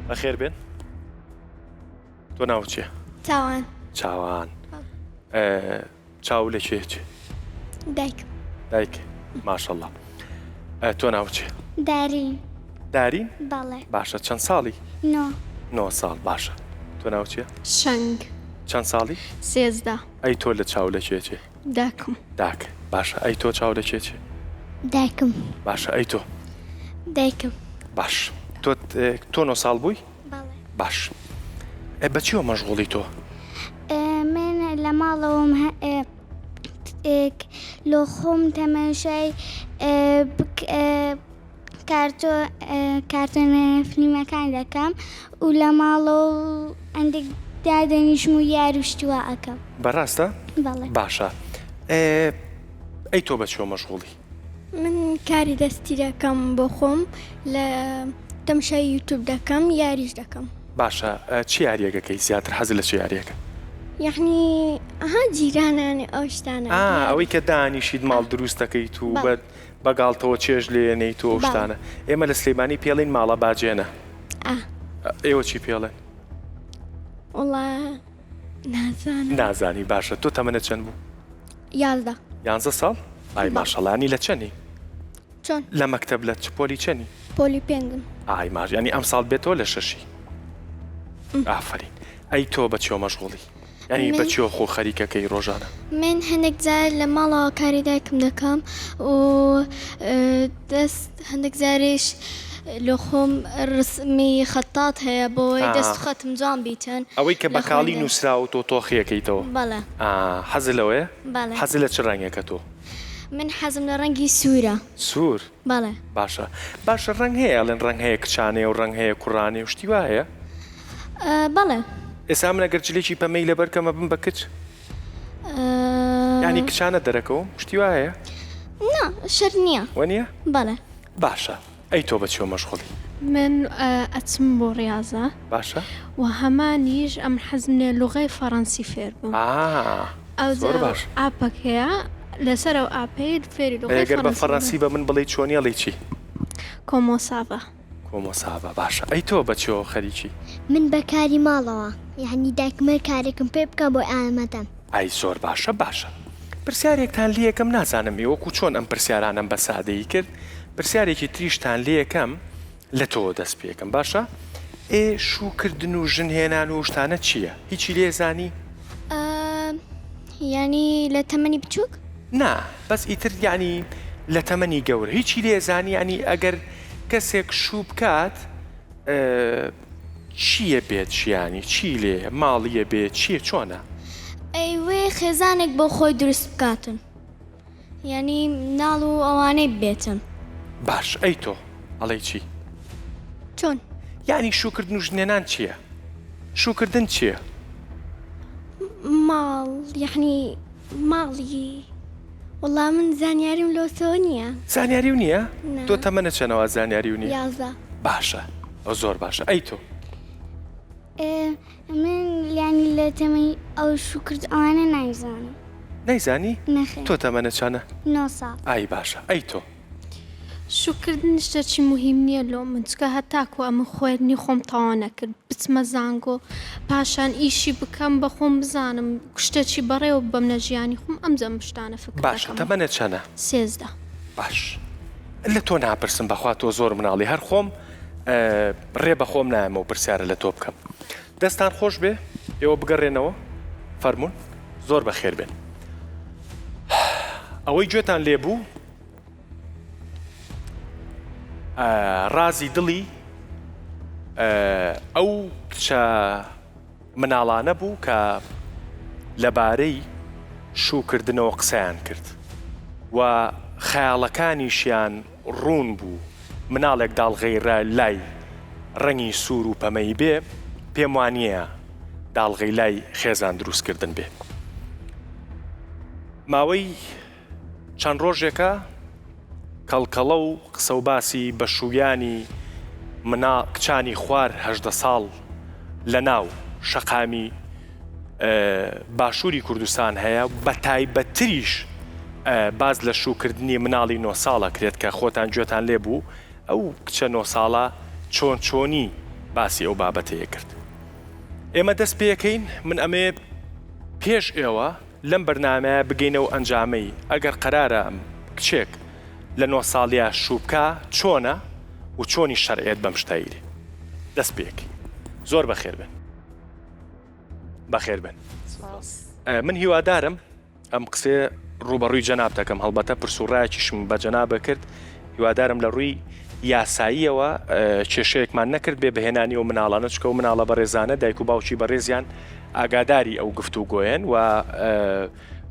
بەخێر بێن تۆ ناو چیە؟ چاوان چاوان چاو لەکێ دایکم دایک ماشەڵڵا تۆ ناو چیە؟ دارین دارین؟ بەڵێ باشە چەند ساڵی؟ 9 ساڵ باشە تۆ ناو چیە؟ شەنگ چەند ساڵی؟ 13 ئەی تۆ لە چاو لەکێ داکم داک باشە ئەی تۆ چاو لەکێ دایکم باشە ئەی تۆ دایکم باش تۆ 9 ساڵ بووی؟ بەڵێ باش بەچیەوە مەشغوڵی تۆ؟ من لە ماڵەوەم لۆ خۆم تەماشای کارتۆنە فلیمەکان دەکەم و لە ماڵەوە ئەندێک دادەنیشم و یاروشتووە ئەەکەم بەڕاستە؟ بەڵێ باشە ئەی تۆ بەچیەوە مەشغوڵی؟ من کاری دەستی دەکەم بۆ خۆم لە تەماشای یوتیوب دەکەم یاریش دەکەم باشە چی یاریەکەکەی زیاتر حەز لە چی یاریەکە؟ یعنی جیرانانێ ئەو شتانە ئەوەی کە دانیشید ماڵ دروست دەکەیت و بەگاڵتەوە چێژ لێنەیت و شتانە ئێمە لە سلەیمانی پێڵین ماڵە باجێنە ئێوە چی پێڵێن؟ وڵا نازانی باشە تۆ تەمەنە چەند بوو؟ 11 11 ساڵ؟ ئای ماشەڵانی لە چەنی؟ چۆن؟ لە مەکتەب لە چ پۆلی چەنی؟ پۆلی پێنجم ئای ماش ینی ئەم ساڵ بێتەوە لە شەشی ئافرین ئەی تۆ بەچیەوە مەشغوڵی؟ ینی بەچیەوە خۆ خەریکەکەی ڕۆژانە؟ من هەندێک جار لە ماڵەوە کاری دایکم دەکەم و دەست هەندێک جاریش لە خۆم ڕسمی خەتات هەیە بۆی دەست خەتم جوان بیتن ئەوەی کە بەکاڵی نووسرا و تۆ تۆخیەکەیتەوە بەڵێ حەز لەوەیە؟ بەڵێ حەز لە چ ڕەنگێکە تۆ؟ من حەزم لە ڕەنگی سوورە سوور؟ بەڵێ باشە ڕەنگ هەیە ئەڵێن ڕەنگ هەیە کچانێ و ڕەنگ هەیە کوڕانێ و شتی وایە؟ بەڵێ ئێستا من ئەگەر جلێکی پەمەی لەبەرکەمە بم بە کچ؟ ینی کچانە دەرەکەوم شتی وایە؟ نا شەر نییە وەنیە؟ بەڵێ باشە ئەی تۆ بەچیەوە مەشغوڵی؟ من ئەچم بۆ ڕاضە باشە و هەمانیش ئەم حەزمێ لوغای فەڕەنسی فێر بوو زۆر باش ئاپەک هەیە لەسەر ئەو ئاپەی فێری ئەگەر بە فەڕەنسی بە من بڵێ چۆنیەڵی چی؟ کۆمۆساڤە کۆمۆساڤە باشە ئەی تۆ بەچیەوە خەریکی؟ من بەکاری ماڵەوە یعنی دایکمە کارێکم پێ بکە بۆ ئامەدەم ئای زۆر باشە پرسیارێکتان لێ یەکەم نازانم وەکو چۆن ئەم پرسیارانم بە سادەیی کرد پرسیارێکی تریشتان لێ یەکەم لە تۆ دەست پێکەم باشە؟ شوکردن و ژنهێنان و شتانە چییە؟ هیچی لێزانی؟ ینی لە تەمەنی بچووک؟ نا بەس ئیتر ینی لە تەمەنی گەورە هیچی لێزانی ینی ئەگەر کەسێک شوو بکات چییە بێت چیانی چی لێ ماڵیە بێت چییە چۆنە؟ ئەیوێ خێزانێک بۆ خۆی دروست بکاتن ینی ناڵ و ئەوانەی بێتن باش ئەی تۆ ئەڵێ چی؟ چۆن؟ یعنی شوکردن و ژنێنان چییە؟ شوکردن چییە؟ ماڵ یعنی ماڵی وڵا من زانیاریم لۆسۆ نییە زانیاری و نییە؟ تۆ تەمەنە چەنەوە زانیاری و نییە؟ 11 باشە ئەو زۆر باشە ئەی تۆ؟ من ینی لە تەمەی ئەو شوکرد ئەوانە نایزانم نەیزانی؟ نەخێر تۆ تەمەنە چەنە؟ 9 ساڵ ئای باشە ئەی تۆ؟ شوکردن شتێکی مهم نییە لۆ من چکە هەتاکو ئەمە خوێندنی خۆم تەواو نەکرد بچمە زانگۆ پاشان ئیشی بکەم بە خۆم بزانم شتێکی بەڕێوە بەم نە ژیانی خۆم ئەم جەم شتانە فکر باشە تەمەنە چەنە؟ 13 باش لە تۆ ناپرسم بەخوا تۆ زۆر مناڵی هەر خۆم ڕێ بە خۆم نایەمە و پرسیارە لە تۆ بکەم دەستان خۆش بێ ئێوە بگەڕێنەوە فەرمونون زۆر بەخێر بێن ئەوەی گوێتان لێبوو ڕازی دڵی ئەو کچە مناڵانە بوو کە لەبارەی شوکردنەوە قسەیان کرد و خەیاڵەکانیشیان ڕوون بوو مناڵێک داڵغەیرە لای ڕەنگی سوور و پەمەی بێ پێم وانییە داڵغەی لای خێزان دروستکردن بێ ماوەی چەند ڕۆژێکە کەڵکەڵە و قسە و باسی بە شوویانی کچانی خوار 18 ساڵ لە ناو شەقامی باشووری کوردستان هەیە بە تایبەتریش باز لە شوکردنی مناڵی 9 ساڵە کرێت کە خۆتان گوێتان لێبوو ئەو کچە 9 ساڵە چۆن چۆنی باسی ئەو بابەتەیە کرد. ئێمە دەست پێەکەین من ئەمێ پێش ئێوە لەم بەرنامەیە بگەینەوە ئەنجامەی ئەگەر قەرارە کچێک لە 9 ساڵیا شووبکە چۆنە و چۆنی شەرعێت بەم شتایری دەست پێەکەی. زۆر بەخێر بن. بەخێر بن. من هیوادارم ئەم قسێ ڕوبەڕووی جەناب دەکەم هەڵبەتە پرسوڕایەکیشم بە جەنابە کرد. هیوادارم لە ڕووی یاساییەوە کێشەیەکمان نەکرد بێ بەهێنانی و مناڵانە چکە و مناڵە بەڕێزانە دایک و باوکی بەڕێزیان ئاگاداری ئەو گفتوگۆیان و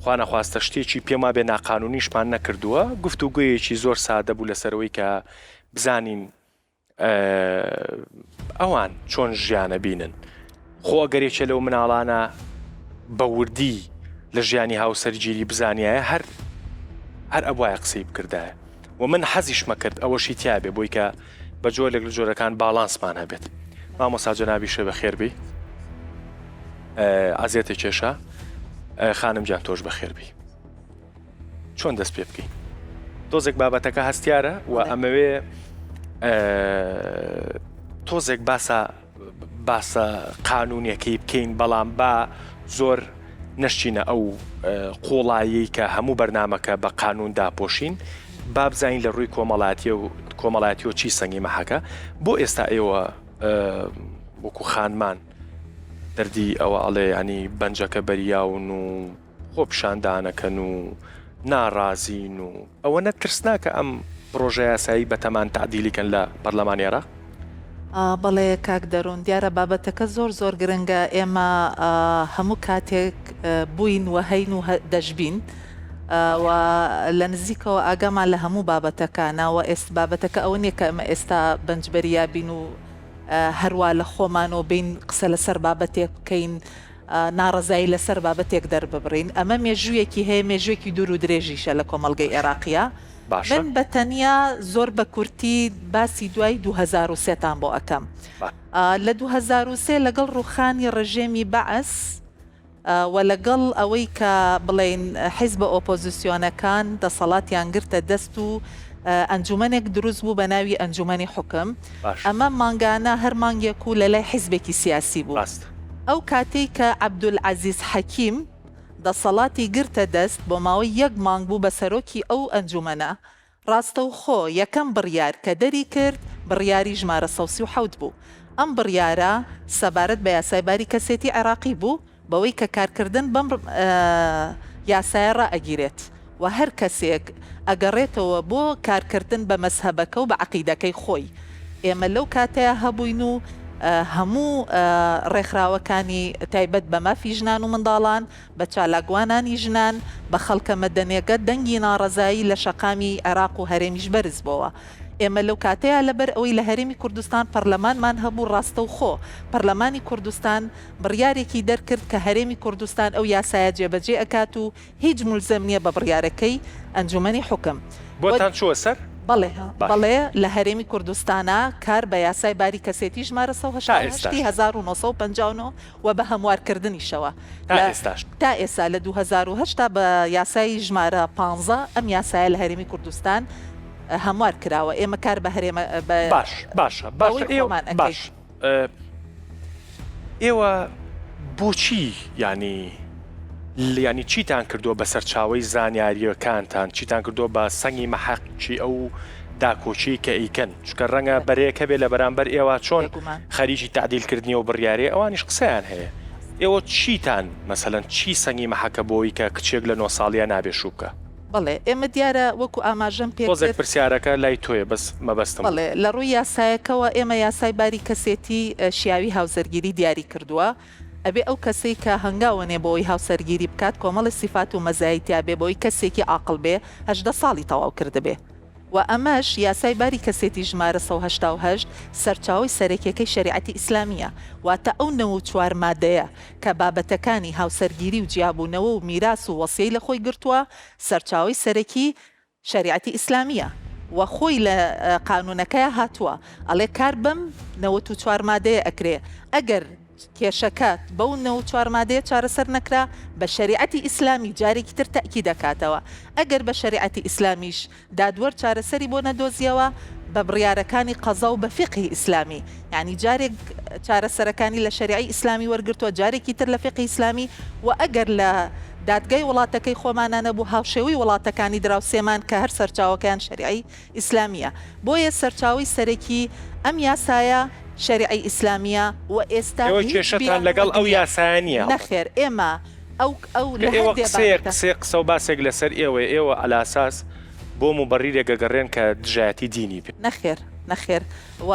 خوا نەخواستە شتێکی پێما بێ ناقانونیشمان نەکردووە. گفتوگویەکی زۆر سادە بوو لەسەرەوەی کە بزانین ئەوان چۆن ژیانە بینن. خۆ ئەگەرێکە لەو مناڵانە بەوردی لە ژیانی هاوسەرگیری بزانایە هەر ئەوایە قسەی بکردایە و من حەزیشمە کرد ئەوەشی تیابێ بۆی کە بە جۆرێک لە جۆرەکان باڵانسمان هەبێت. مامۆستا جەنابی شێ بەخێر بی ئازێتە کێشە خانم جان تۆش بەخێر بی. چۆن دەست پێ بکەین؟ تۆزێک بابەتەکە هەستیارە و ئەمەوێ تۆزێک باسە قانونیەکەی بکەین بەڵام با زۆر نەشتینە ئەو قۆڵایی کە هەموو بەرنامەکە بە قانون داپۆشین با بزانین لە ڕووی کۆمەڵایەتی و چی سەنگی مەحەکە. بۆ ئێستا ئێوە وەکو خانمان دەردی ئەوە ئەڵێ ینی بەنجەکە بەریاون و خۆ پیشاندانەکەن و ناڕازین و ئەوە نەترسناکە ئەم پرۆژە یاسایی بەتەمان تعدیلیکەن لە پەرلەمانی عێراق؟ بەڵێ کاک دەروون دیارە بابەتەکە زۆر گرنگە. ئێمە هەموو کاتێک بووین و هەین و دەژبین و لە نزیکەوە ئاگامان لە هەموو بابەتەکانەوە بابەتەکە ئەوە نییە کە ئەمە ئێستا بەنجبەریا بین و هەروە لە خۆمانەوە بین قسە لەسەر بابەتێک بکەین ناڕزایی لەسەر بابەتێک دەرببڕین. ئەمە مێژوویەکی هەیە مێژوێکی دوور و درێژیشە لە کۆمەڵگەی عێراقیە. من بەتەنیا زۆر بە کورتی باسی دوای 2003تان بۆ ئەەکەم. لە 2003 لەگەڵ ڕوخانی ڕژێمی بەعەس و لەگەڵ ئەوەی کە بڵێن حیزب ئۆپۆزیسیۆنەکان دەسەڵاتیان گرتە دەست و ئەنجومەنێک دروست بوو بە ناوی ئەنجومەنی حوکم. ئەمە مانگانە هەر مانگێک و لە لای حیزبێکی سیاسی بوو. ئەو کاتێک کە عەبدولعەزیز حەکیم دەسەڵاتی گرتە دەست بۆ ماوەی 1 مانگ بوو بە سەرۆکی ئەو ئەنجومەنە ڕاستە و خۆ یەکەم بڕیار کە دەری کرد بڕیاری ژمارە 137 بوو. ئەم بڕیارە سەبارەت بە یاسایباری کەسێتی عێراقی بوو بەوەی کە کارکردن بەم یاسایە ڕائەگیرێت و هەر کەسێک ئەگەڕێتەوە بۆ کارکردن بە مەزهەبەکە و بە عەقیدەکەی خۆی. ئێمە لەو کاتەیە هەبووین و هەموو ڕێکخراوەکانی تایبەت بە مافی ژنان و منداڵان بە چالاگوانانی ژنان بە خەڵکە مەدەنیەکە دەنگی ناڕەزایی لە شەقامی عێراق و هەرێمیش بەرز بووە. ئێمە لەو کاتەیە لەبەر ئەوەی لە هەرێمی کوردستان پەرلەمانمان هەبوو ڕاستە و خۆ پەرلەمانی کوردستان بڕیارێکی دەرکرد کە هەرێمی کوردستان ئەو یاسایە جێبەجێ ئەکات و هیچ مولزەم نییە بە بڕیارەکەی ئەنجومەنی حوکم. بۆتان چووە سەر؟ بەڵێ لە هەرێمی کوردستانە کار بە یاسای باری کەسێتی ژمارە 1950 و بە هەموارکردنیشەوە تا ئێستا لە 2008 تا بە یاسای ژمارە 15 ئەم یاسایە لە هەرێمی کوردستان هەموار کراوە. ئێمە کار بە هەرێمە باشە ئێوە بۆچی ینی چیتان کردووە بە سەرچاوەی زانیاریەکانتان چیتان کردووە بە سەنگی مەحەقی ئەو داکۆچی کە ئیکەن چکە ڕەنگە بەرەیەکە بێ لە بەرامبەر ئێوە چۆن خەریکی تعدیلکردنی و بڕیارێ ئەوانیش قسەیان هەیە. ئێوە چیتان مەسەلەن چی سەنگی مەحەکە بۆی کە کچێک لە 9 ساڵیە نابێ شووبکە؟ بەڵێ ئێمە دیارە وەکو ئاماژەم پێ پرسیارەکە لای تۆیە بەس مەبەستم. بەڵێ لە ڕووی یاسایەکەوە ئێمە یاسای باری کەسێتی شیاوی هاوسەرگیری دیاری کردووە. ئەبێ ئەو کەسەی کە هەنگاوەنێ بۆی هاوسەرگیری بکات کۆمەڵی سیفات و مەزایەتیا بێ بۆی کەسێکی عاقڵ بێ 18 ساڵی تەواو کرده بێ. و ئەمەش یاسای باری کەسێتی ژمارە 188 سەرچاوی سەرەکیەکەی شریعەتی ئیسلامیە واتە ئەو 94 مادەیە کە بابەتەکانی هاوسەرگیری و جیابوونەوە و میراث و وەسیەی لە خۆی گرتووە سەرچاوی سەرەکی شریعەتی ئیسلامیە و خۆی لە قانونەکەیە هاتووە ئەڵێ کار بەم 94 مادەیە ئەکرێ. ئەگەر کێشەکات بەو 94 مادەیە چارەسەر نەکرا بە شریعەتی ئیسلامی جارێکی تر تەکی دەکاتەوە. ئەگەر بە شریعەتی ئیسلامیش دادوەر چارەسەری بۆ نەدۆزیەوە بە بڕیارەکانی قەزا و بە فقهی ئیسلامی، یعنی جارێک چارەسەرەکانی لە شەریعی ئیسلامی وەرگرتووە، جارێکی تر لە فقهی ئیسلامی، و ئەگەر لە دادگای وڵاتەکەی خۆمانانە بوو هاوشێوەی وڵاتەکانی دراوسێمان کە هەر سەرچاوەکەیان شەریعی ئیسلامیە. بۆیە سەرچاوی سەرەکی ئەم یاسایە شەریعی ئیسلامیە و ئێستا کێشەتان لەگەڵ ئەو یاسایانە نەخێر ئێمە ئەو قسێ قسە و باسێک لەسەر ئێوە ئەلاساس بۆ مبەڕیرێک گەگەڕێن کە دژایەتی دینی بێت. نەخێر و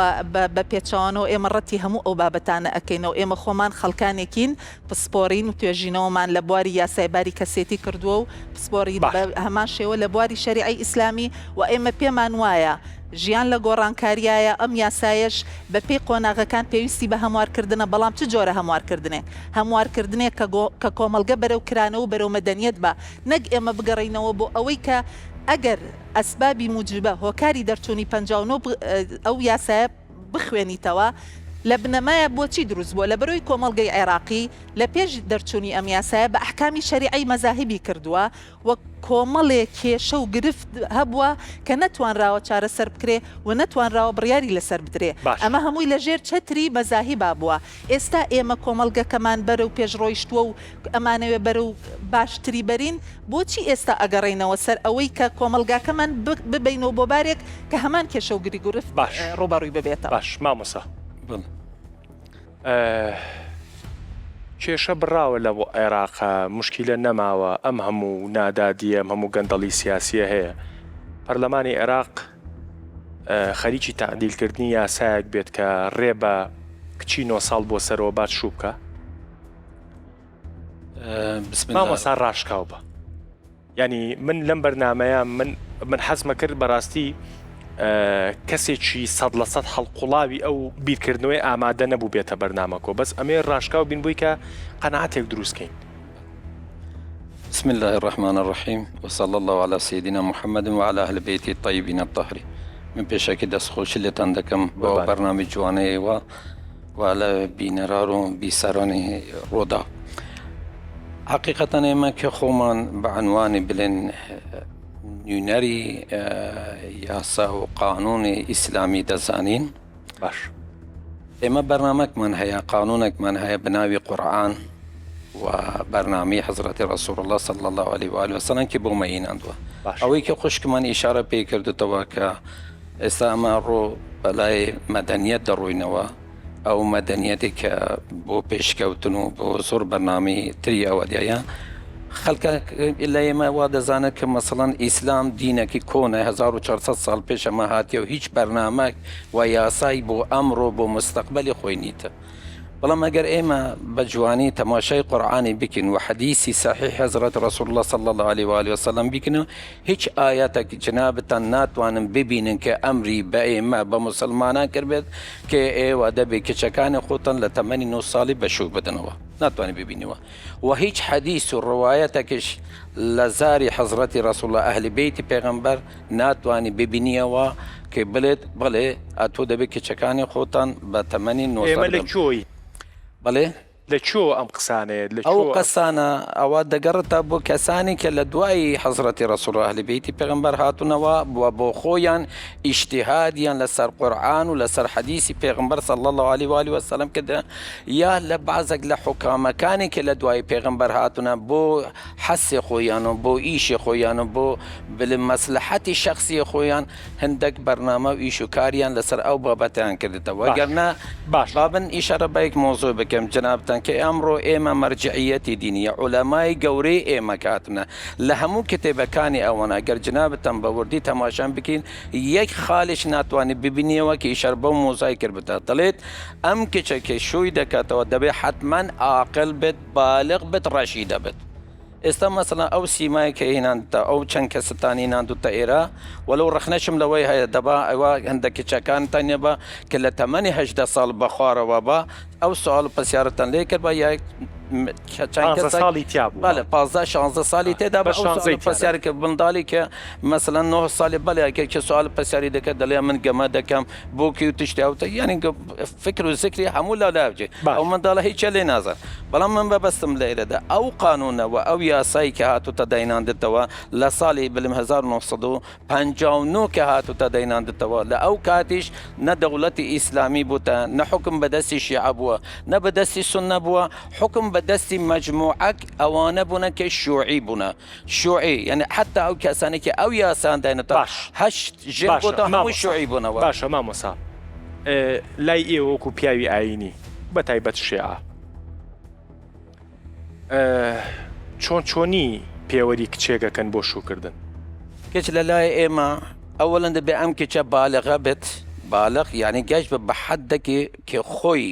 بە پێچەوانەوە ئێمە ڕەتی هەموو ئەو بابەتانە ئەەکەینەوە. ئێمە خۆمان خەڵکانێکین پسپۆرین و توێژینەوەمان لە بواری یاسایباری کەسێتی کردووە و پسپۆری هەمان شێوە لە بواری شەریعی ئیسلامی، و ئێمە پێمان وایە ژیان لە گۆڕانکاریایە ئەم یاسایش بە پێی قۆناغەکان پێویستی بە هەموارکردنە، بەڵام چ جۆرە هەموارکردنێک کە کۆمەلگە بەرەو کرانەوە و بەرەو مەدەنیەت بە، نەک ئێمە بگەڕینەوە بۆ ئەوەی کە ئەگەر ئەسبابی موجبە هۆکاری دەرچوونی 59 ئەو یاسایە بخوێنیتەوە لە بنەمایە بۆچی دروست بووە؟ لە بەرەوەی کۆمەڵگەی عێراقی لە پێش دەرچوونی ئەم یاسایە بە ئەحکامی شەریعی مەزاهبی کردووە و کۆمەڵێک کێشە و گرفت هەبووە کە نەتوانراوە چارەسەر بکرێ و نەتوانراوە بڕیاری لەسەر بدرێ. ئەمە هەمووی لە ژێر چەتری مەزاهبا بووە. ئێستا ئێمە کۆمەڵگەکەمان بەرە و پێشڕۆیشتووە و ئەمانەوێ بەرە و باشتری بەرین، بۆچی ئێستا ئەگەڕێنەوە سەر ئەوەی کە کۆمەلگاکەمان ببینەوە بۆ بارێک کە هەمان کێشە و گری گرفت ڕوبەڕووی ببێتە. باش مامۆسا کێشە بڕاوە لە بۆ عێراقا، مشکیلە نەماوە، ئەم هەموو نادادیە، ئەم هەموو گەندەڵی سیاسیە هەیە. پەرلەمانی عێراق خەریکی تعدیلکردنی یاسایەک بێت کە ڕێ بە کچی 9 ساڵ بۆ سەرەوە بات شوو بکە. مامۆسا ڕاشکاو بە، ینی من لەم بەرنامەیە من حەزمە کرد بەڕاستی کەسێکی 100% هەڵقوڵاوی ئەو بیرکردنەوەی ئامادە نەبوو بێتە بەرنامەکۆ، بەس ئەمێ ڕاشکاو بین بووی کە قەناعەتێک دروستکەین. بسم الله الرحمن الرحيم وصلى الله على سيدنا محمد وعلى أهل بيته الطيبين الطاهرين. من پێشەکی دەستخۆشی لێتان دەکەم بۆ بەرنامی جوانەیەوە و لە بینەرار و بیسەرانی ڕۆدا. حقیقەتەن ئێمە کە خۆمان بە عنوانی بڵێن نوێنەری یاسا و قانونی ئیسلامی دەزانین، باش ئێمە بەرنامەکمان هەیە، قانونێکمان هەیە بناوی قورئان و بەرنامەی حەزرەتی ڕەسوول الله صلی الله علیه و آله وسلم کە بۆ مەیناندووە. ئەوەی کە خوشکمان ئیشارە پێی کردوتەوە کە ئێستا ئەمە ڕۆ بەلای مەدەنیەت دەڕووینەوە، ئەو مەدەنیەتی کە بۆ پێشکەوتن و بۆ زۆر بەرنامەی تری ئەوەدایە خەڵکە لە ئێمە وا دەزانێت کە مەسەڵەن ئیسلام دینێکی کۆنە 1400 ساڵ پێش ئەمە هاتیە و هیچ بەرنامەک و یاسای بۆ ئەمڕۆ بۆ مستەقبەلی خۆی نیتە. بەڵام ئەگەر ئێمە بە جوانی تەماشای قورئانی بکەین و حەدیسی صحیح حەزرەت ڕەسوول الله صلی الله علیه و آله وسلم بکەین و هیچ ئاەتێک جنابتان ناتوانن ببینن کە ئەمری بە ئێمە بە مسلمانان کردبێت کە ئێوە دەبێت کچەکانی خۆتان لە تەمەنی 9 ساڵی بەشوو بدنەوە، ناتوانین ببینەوە. و هیچ حەدیث و ڕواەتێکش لە زاری حەزرەتی ڕەسوول الله ئەهلی بەیتی پێغەمبەر ناتوانی ببینیەوە کە بڵێت بڵێ ئەتۆ دەبێت کچەکانی خۆتان بە تەمەنی 9 ئێمە لە کۆی بەڵێ لە چۆ ئەم قسانەیە ئەو قەسانە ئەوە دەگەڕێتە بۆ کەسانی کە لە دوای حەزرەتی ڕەسوول الله ئەهلی بەیتی پێغەمبەر هاتوونەوە بۆ خۆیان ئیجتیهادیان لەسەر قورئان و لەسەر حەدیسی پێغەمبەر صلی الله علیه و آله وسلم کردن، یا لە بەعزێک لە حوکامەکانی کە لە دوای پێغەمبەر هاتوونە بۆ حەسی خۆیان و بۆ ئیشی خۆیان و بۆ مەسلحەتی شەخسی خۆیان هەندێک بەرنامە و ئیش و کاریان لەسەر ئەو بابەتیان کردێتەوە. گەرنا بابن ئیشارە بە یەک مۆزوع بکەم جنابتان کە ئەمڕۆ ئێمە مەرجعیەتی دینیە، عولەمای گەورەی ئێمە کاتنە لە هەموو کتێبەکانی ئەوەنە گەر جنابتان بە وردی تەماشان بکەین یەک خاڵیش ناتوانێت ببینیەوە کە ئیشار بەو مۆزای کرد بێتە، دەڵێت ئەم کچێکی شووی دەکاتەوە دەبێت حتمما عاقل بێت، بالغ بێت، ڕەشیدە بێت. ئێستا مەسەڵەن ئەو سیمای کە هێناندە ئەو چەند کەستانی هێناندوتە ئێرە وەلو ڕەخنەشم لەوەی هەیە دەبا ئەوە هەندێک کچەکانتان هێبە کە لە تەمەنی 18 ساڵ بە خوارەوە بە ئەو سوال پرسیارتان لێ کرد بە یەک ساڵی تیابوو، 15-16 ساڵی تێدا بە پرسیاری کە بنداڵی کە مەسەڵەن 9 ساڵی بەڵێ کە سوال پرسیاری دەکات دەڵێ من گەمە دەکەم بۆکی و تشتیاوتە، یعنی فکر و زیکری هەموو لاوجێ ئەو منداڵە هیچ لێ نازان. بەڵام من بەبەستم لێرەدا ئەو قانونەوە ئەو یاسایی کە هاتوتە دەیناندتەوە لە ساڵی بلم 1959 کە هاتوتە دەیناندتەوە لە ئەو کاتیش نە دەوڵەتی ئیسلامی بووتە نە حکم بەدەستی شیعە بووە نە بەدەستی سونە بووە حکم بەدەستی مەجموعەک ئەوانە بوونە کە شیوعی بوونە شیوعی یعنی حتا ئەو کەسانی کە ئەو یاسان داینێتەوە هەشت ژێر بۆتە هەمووی شیوعی بوونەوە. باشە مامۆستا لای ئێوە وەکو پیاوی ئاینی بە تایبەت شیعە چۆنی پێوەری کچێگەکەن بۆ شوکردن کچ لە لای ئێمە ئەوەڵەن دەبێ ئەم کچە بالغە بێت بالغ یعنی گەشت بە بەحەدێکی کە خۆی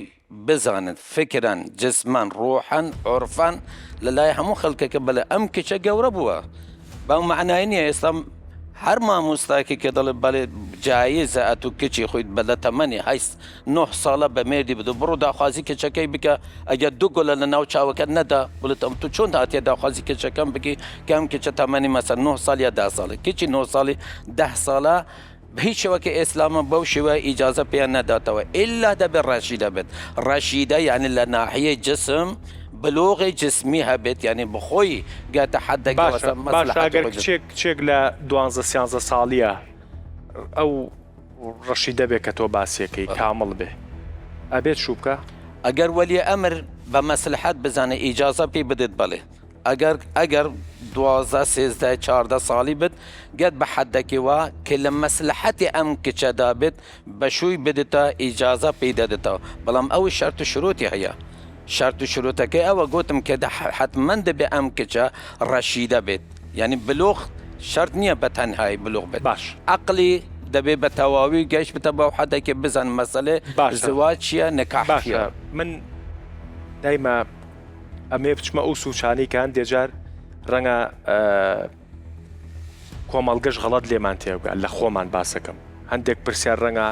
بزانن فکران جسمان ڕۆحان عرفان لە لای هەموو خەڵکێکە بەڵێ ئەم کچە گەورە بووە بەو معنای نییە ئێستا هەر مامۆستاکی کە دەڵێ بەڵێ جایزە ئەتو کچی خۆیت بە لە تەمەنی 9 ساڵە بە مێردی بدو بڕۆ داخوازی کچەکەی بکە ئەگەر دوو گۆلە لە ناو چاوەکە نەدا بڵێت ئەم تو چۆن هاتیە داخوازی کچەکەم بکی کە ئەم کچە تەمەنی مەسەر 9 ساڵ یا 10 ساڵی کچی 9 ساڵی 10 ساڵە هیچ شەوەکە ئێسلامە بەو شێوە ئیجازە پێیان نەداتەوە ئللا دەبێت ڕەشیدە بێت ڕەشیدە یعنی لە ناحیەی جسم بلوغی جسمی هەبێت یعنی بخۆی گاتە حدەگەر کچێک لە 12-13 ساڵیە ئەو ڕەشی دەبێت کە تۆ باسیەکەی کامڵ بێ ئەبێت شو بکە ئەگەر وەلی ئەمر بە مەسلحەت بزانێ ئیجازە پێی بدێت بڵێ ئەگەر 12-13-14 ساڵی بێت گەت بە حەدەکەوە کە لە مەسلحەتی ئەم کچەدا بێت بەشووی بدێتە ئیجازە پێی دەدێتەوە بەڵام ئەوی شەرت و شروتی هەیە شرط و شروطەکەی ئەوە گوتم کە حتمما دەبێ ئەم کچە ڕەشیدە بێت یعنی بلوغ شرط نییە بە تەنهایی بلوغ بێت باش عقلی دەبێ بە تەواوی گەشت بتە بەو حەدێکی بزان مەسەلێ زواج چییە نکاح چییە. من دایما ئەمێ بچمە ئەو سوچانەی کە هەندێک جار ڕەنگە کۆمەڵگەش غەڵەت لێمان تێبگە لە خۆمان باسەکەم هەندێک پرسیار ڕەنگە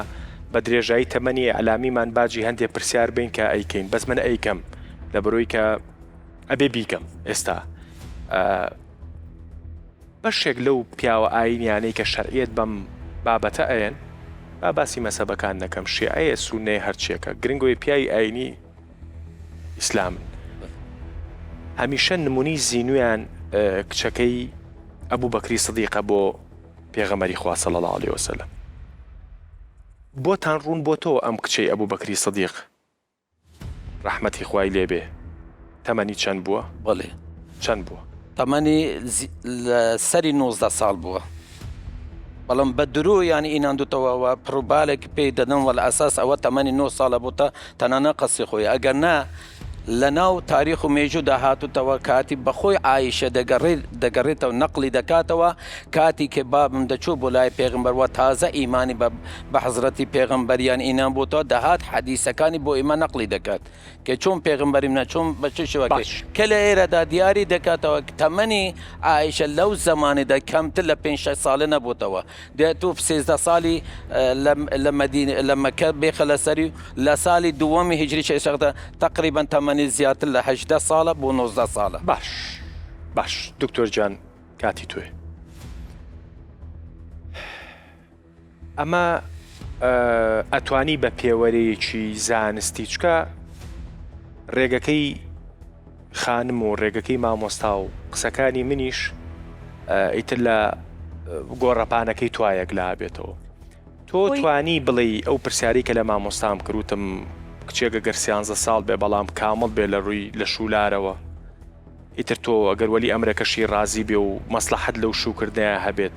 بە درێژایی تەمەنی ئەلامیمان باجی هەندێک پرسیار بین کە ئەیکەین بەس من ئەیکەم لە بەرۆی کە ئەبێ بیکەم ئێستا بەشێک لەو پیاوە ئاینیانەی کە شەرعیەت بەم بابەتە ئەیەن با باسی مەسەبەکان نەکەم شیعەیە سونەیە هەرچیەکە گرنگۆی پیاوی ئاینی ئیسلامن هەمیشە نمونی زینویان کچەکەی ئەبوو بەکری سدیقە بۆ پێغەمبەری خوا صلی الله علیه وسلم بۆتان ڕوون بۆ تۆ ئەم کچەی ئەبوو بەکری سدیق ڕەحمەتی خوای لێبێ تەمەنی چەند بووە؟ بەڵێ چەند بووە؟ تەمەنی سەری 19 ساڵ بووە بەڵام بە درۆ ینی ئیناندوتەوەەوە پرۆبالێک پێی دەدەن وە لە ئەساس ئەوە تەمەنی 9 ساڵە بووتە تەنانە قەسی خۆی ئەگەر نا لە ناو تاریخ و مێژوودا هاتوتەوە کاتی بەخۆی عایشە دەگەڕێتەوە نەقلی دەکاتەوە کاتی کە بابم دەچوو بۆ لای پێغمبەرەوە تازە ئیمانی بە حەزرەتی پێغمبەریان ئینان بۆتەوە دەهات حەدیسەکانی بۆ ئێمە نەقلی دەکات کە چۆن پێغمبەری منە چۆن بە چ شێوەکە کە لە ئێرەدا دیاری دەکاتەوە تەمەنی عایشە لەو زمانێدا کەمتر لە 5-6 ساڵە نەبووتەوە دێتوو 13 ساڵی لە مەکە بێخە لەسەری لە ساڵی دووەمی هیجری شەشەکەدا تقریبا تەمەنی زیاتر لە 18 ساڵە بۆ 19 ساڵە. باش دکتۆر جان کاتی توێ ئەمە ئەتوانی بە پێوەرەیەکی زانستی چکە ڕێگەکەی خانم و ڕێگەکەی مامۆستا و قسەکانی منیش ئیتر لە گۆڕەپانەکەی توایەک لا بێتەوە تۆ توانی بڵێ ئەو پرسیاری کە لە مامۆستام کردوتم کچێکە گەر 13 ساڵ بێ بەڵام کامڵ بێ لە ڕووی لە شولارەوە ئیتر تۆ ئەگەر وەلی ئەمرەکەشی ڕازی بێ و مەسلحەت لەو شوکردنیە هەبێت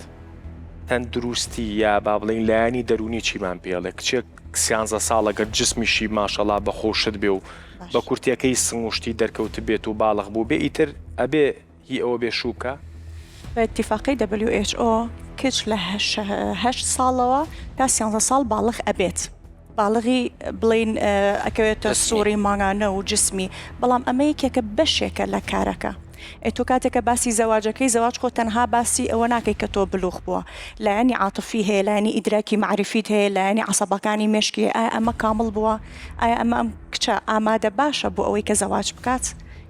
تەن دروستی یا با بڵین لایانی دەرونی چیمان پێڵێ کچێک 13 ساڵەگەر جسمیشی ماشەڵا بەخۆشت بێ و بە کورتیەکەی سنگشتی دەرکەوت بێت و باڵغ بوو بێ ئیتر ئەبێ هی ئەوە بێ شوکە بە اتفاقی WHO کچ لە 8 ساڵەوە تا 13 ساڵ باڵغ ئەبێت باڵغی بڵین ئەکەوێتە سووری ماگانە و جسمی بەڵام ئەمە یەکێکە بەشێکە لە کارەکە ئێتۆ کاتێکە باسی زەواجەکەی زەواج خۆ تەنها باسی ئەوە ناکەی کە تۆ بلوغ بووە لایەنی عاتفی هەیە لایەنی ئیدراکی معرفیت هەیە لایەنی عەسەبەکانی مێشکی ئایا ئەمە کامڵ بووە ئایا ئەمە ئەم کچە ئامادە باشە بۆ ئەوەی کە زەواج بکات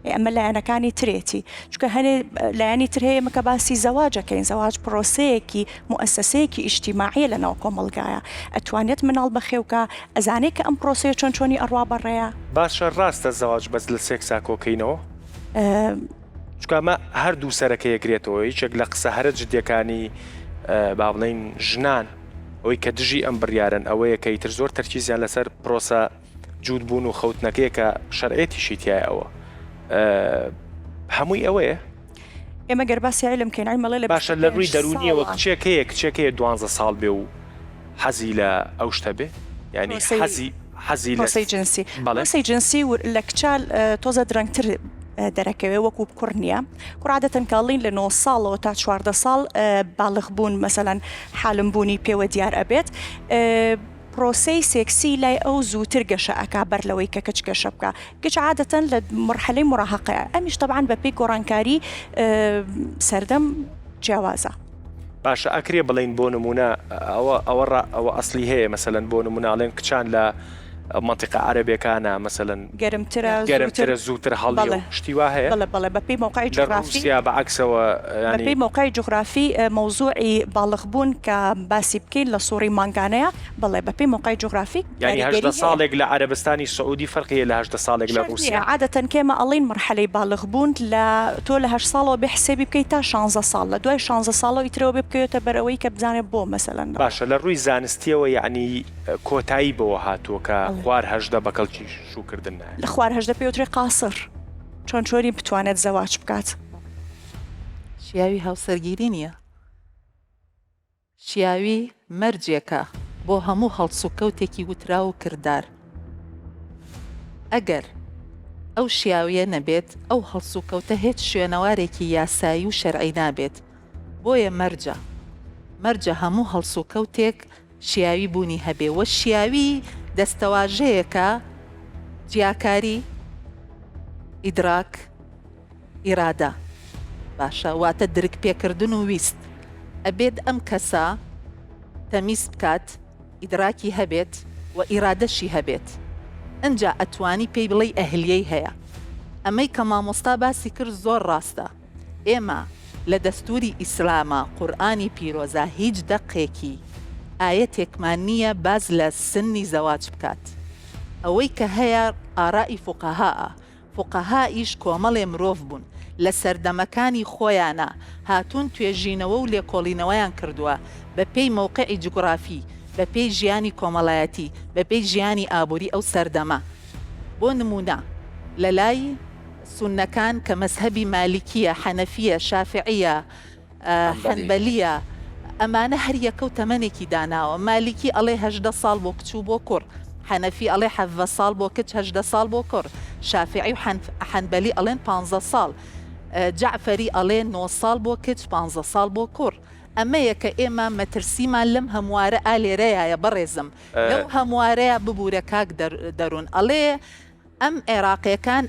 ئەمە لایەنەکانی ترێتی چکە هەنێ لایەنی تر هەیە مەکە باسی زەواجەکەین زەواج پرۆسەیەکی مؤسسەیەکی ئیجتیماعیە لەناو کۆمەڵگایە ئەتوانێت مناڵ بەخێوکە ئەزانێت کە ئەم پرۆسەیە چۆنی ئەڕوا بەڕێیە باشە ڕاستە زەواج بەس لە سێکسا کۆکەینەوە چکمە هەردوو سەرەکە یەکرێتەوە هیچێک لە قسە هەرە جدیەکانی با بڵێن ژنان ئەوەی کە دژی ئەم بڕیارن ئەوەیە کە ئیتر زۆر تەرکیزیان لەسەر پرۆسە جوود بوون و خەوتنەکەی کە شەرعێتیشی تایە ئەوە هەمووی ئەوەیە ئێمە گەرباسی علم کەین مەڵێ لە باشە لە ڕووی دەرونیەوە کچێکەیە 12 ساڵ بێ و حەزی لە ئەو شتە بێ ینی حەزی لەسی جنسی بەڵێسی جنسی لە کچال تۆزە درەنگتر دەرەکەوێ وەکو کوڕ نییە کوڕعادەتەن کاڵین لە 9 ساڵەوە تا 14 ساڵ باڵغ بوون مەسەلەن حالم بوونی پێوە دیار ئەبێت پرۆسەی سێکسی لای ئەو زووتر گەشە ئەکا بەر لەوەی کە کچ گەشە بکە گچ عادەتەن لە مرحلەی مراهقەیە ئەمیش طبعاً بەپێی گۆڕانکاری سەردەم جیاوازە باشە ئەکرێ بڵین بۆ نمونە ئەوە ئەسلی هەیە مەسەلەن بۆ نموناڵێن کچان لە منطقة عربية مثلا گەرمترە زووتر هەڵی شتیوا هەیە بەڵێ بەپێی موقعی جغرافی بەعکسەوە بەپێی موقعی جغرافی مۆزوعی باڵغبوون کە باسی بکەین لە سووڕی مانگانەیە بەڵێ بەپێی موقعی جغرافی یعنی 8 ساڵێک لە عەرەبستانی سعودی فەرقیە لە 8 ساڵێک لە رووسیا عادەتەن کێمە ئەڵین مرحلەی باڵغبوون لە تۆ لە 8 ساڵەوە بێ حسێبی بکەیت تا 16 ساڵ لە دوای 16 ساڵەوە ئیترەوە بێ بکەوێتە بەرەوەی کە بزانێت بۆ مەسەلەن باشە لە ڕووی زانستیەوە یعنی کۆتایی بەوە هاتووە کە خوار هەژدە بەکەڵکی شوکردن لە خوار هەژدە پێوترێ قاسر چۆن چۆری بتوانێت زەواج بکات شیاوی هاوسەرگیری نییە شیاوی مەرجێکە بۆ هەموو هەڵسوکەوتێکی وترا و کردار ئەگەر ئەو شیاویە نەبێت ئەو هەڵسوکەوتە هیچ شوێنەوارێکی یاسایی و شەرعی نابێت بۆیە مەرجە هەموو هەڵسوکەوتێک شیاوی بوونی هەبێ وە شیاوی دەستەواژەیەکە جیاکاری ئیدراک ئیرادە باشە واتە درک پێکردن و ویست ئەبێت ئەم کەسە تەمیز بکات ئیدراکی هەبێت و ئیرادەشی هەبێت ئەنجا ئەتوانی پێی بڵێ ئەهلیەی هەیە ئەمەی کە مامۆستا باسی کرد زۆر ڕاستە ئێمە لە دەستوری ئیسلامە قورئانی پیرۆزە هیچ دەقێکی ئاەتێکمان نییە باز لە سنی زەواج بکات ئەوەی کە هەیە ئارائی فوقەهائیش کۆمەڵێ مرۆڤ بوون لە سەردەمەکانی خۆیانە هاتوون توێژینەوە و لێکۆڵینەوەیان کردووە بە پێی موقعی جوگرافی بە پێی ژیانی کۆمەڵایەتی بە پێی ژیانی ئابووری ئەو سەردەمە بۆ نمونە لە لای سونەکان کە مەزهەبی مالیکیە حەنەفیە شافعیە حەنبەلیە ئەمانە هەر یەکە و تەمەنێکی داناوە مالیکی ئەڵێ 18 ساڵ بۆ کچوو بۆ کوڕ حەنەفی ئەڵێ 17 ساڵ بۆ کچ 18 ساڵ بۆ کوڕ شافعی و حەنبەلی ئەڵێن 15 ساڵ جعفەری ئەڵێ 9 ساڵ بۆ کچ 15 ساڵ بۆ کوڕ ئەمەیە کە ئێمە مەترسیمان لەم هەموارە ئالێرەیە بەڕێزم لەو هەموارەیە ببوورە کاک دەروون ئەڵێ ئەم عێراقیەکان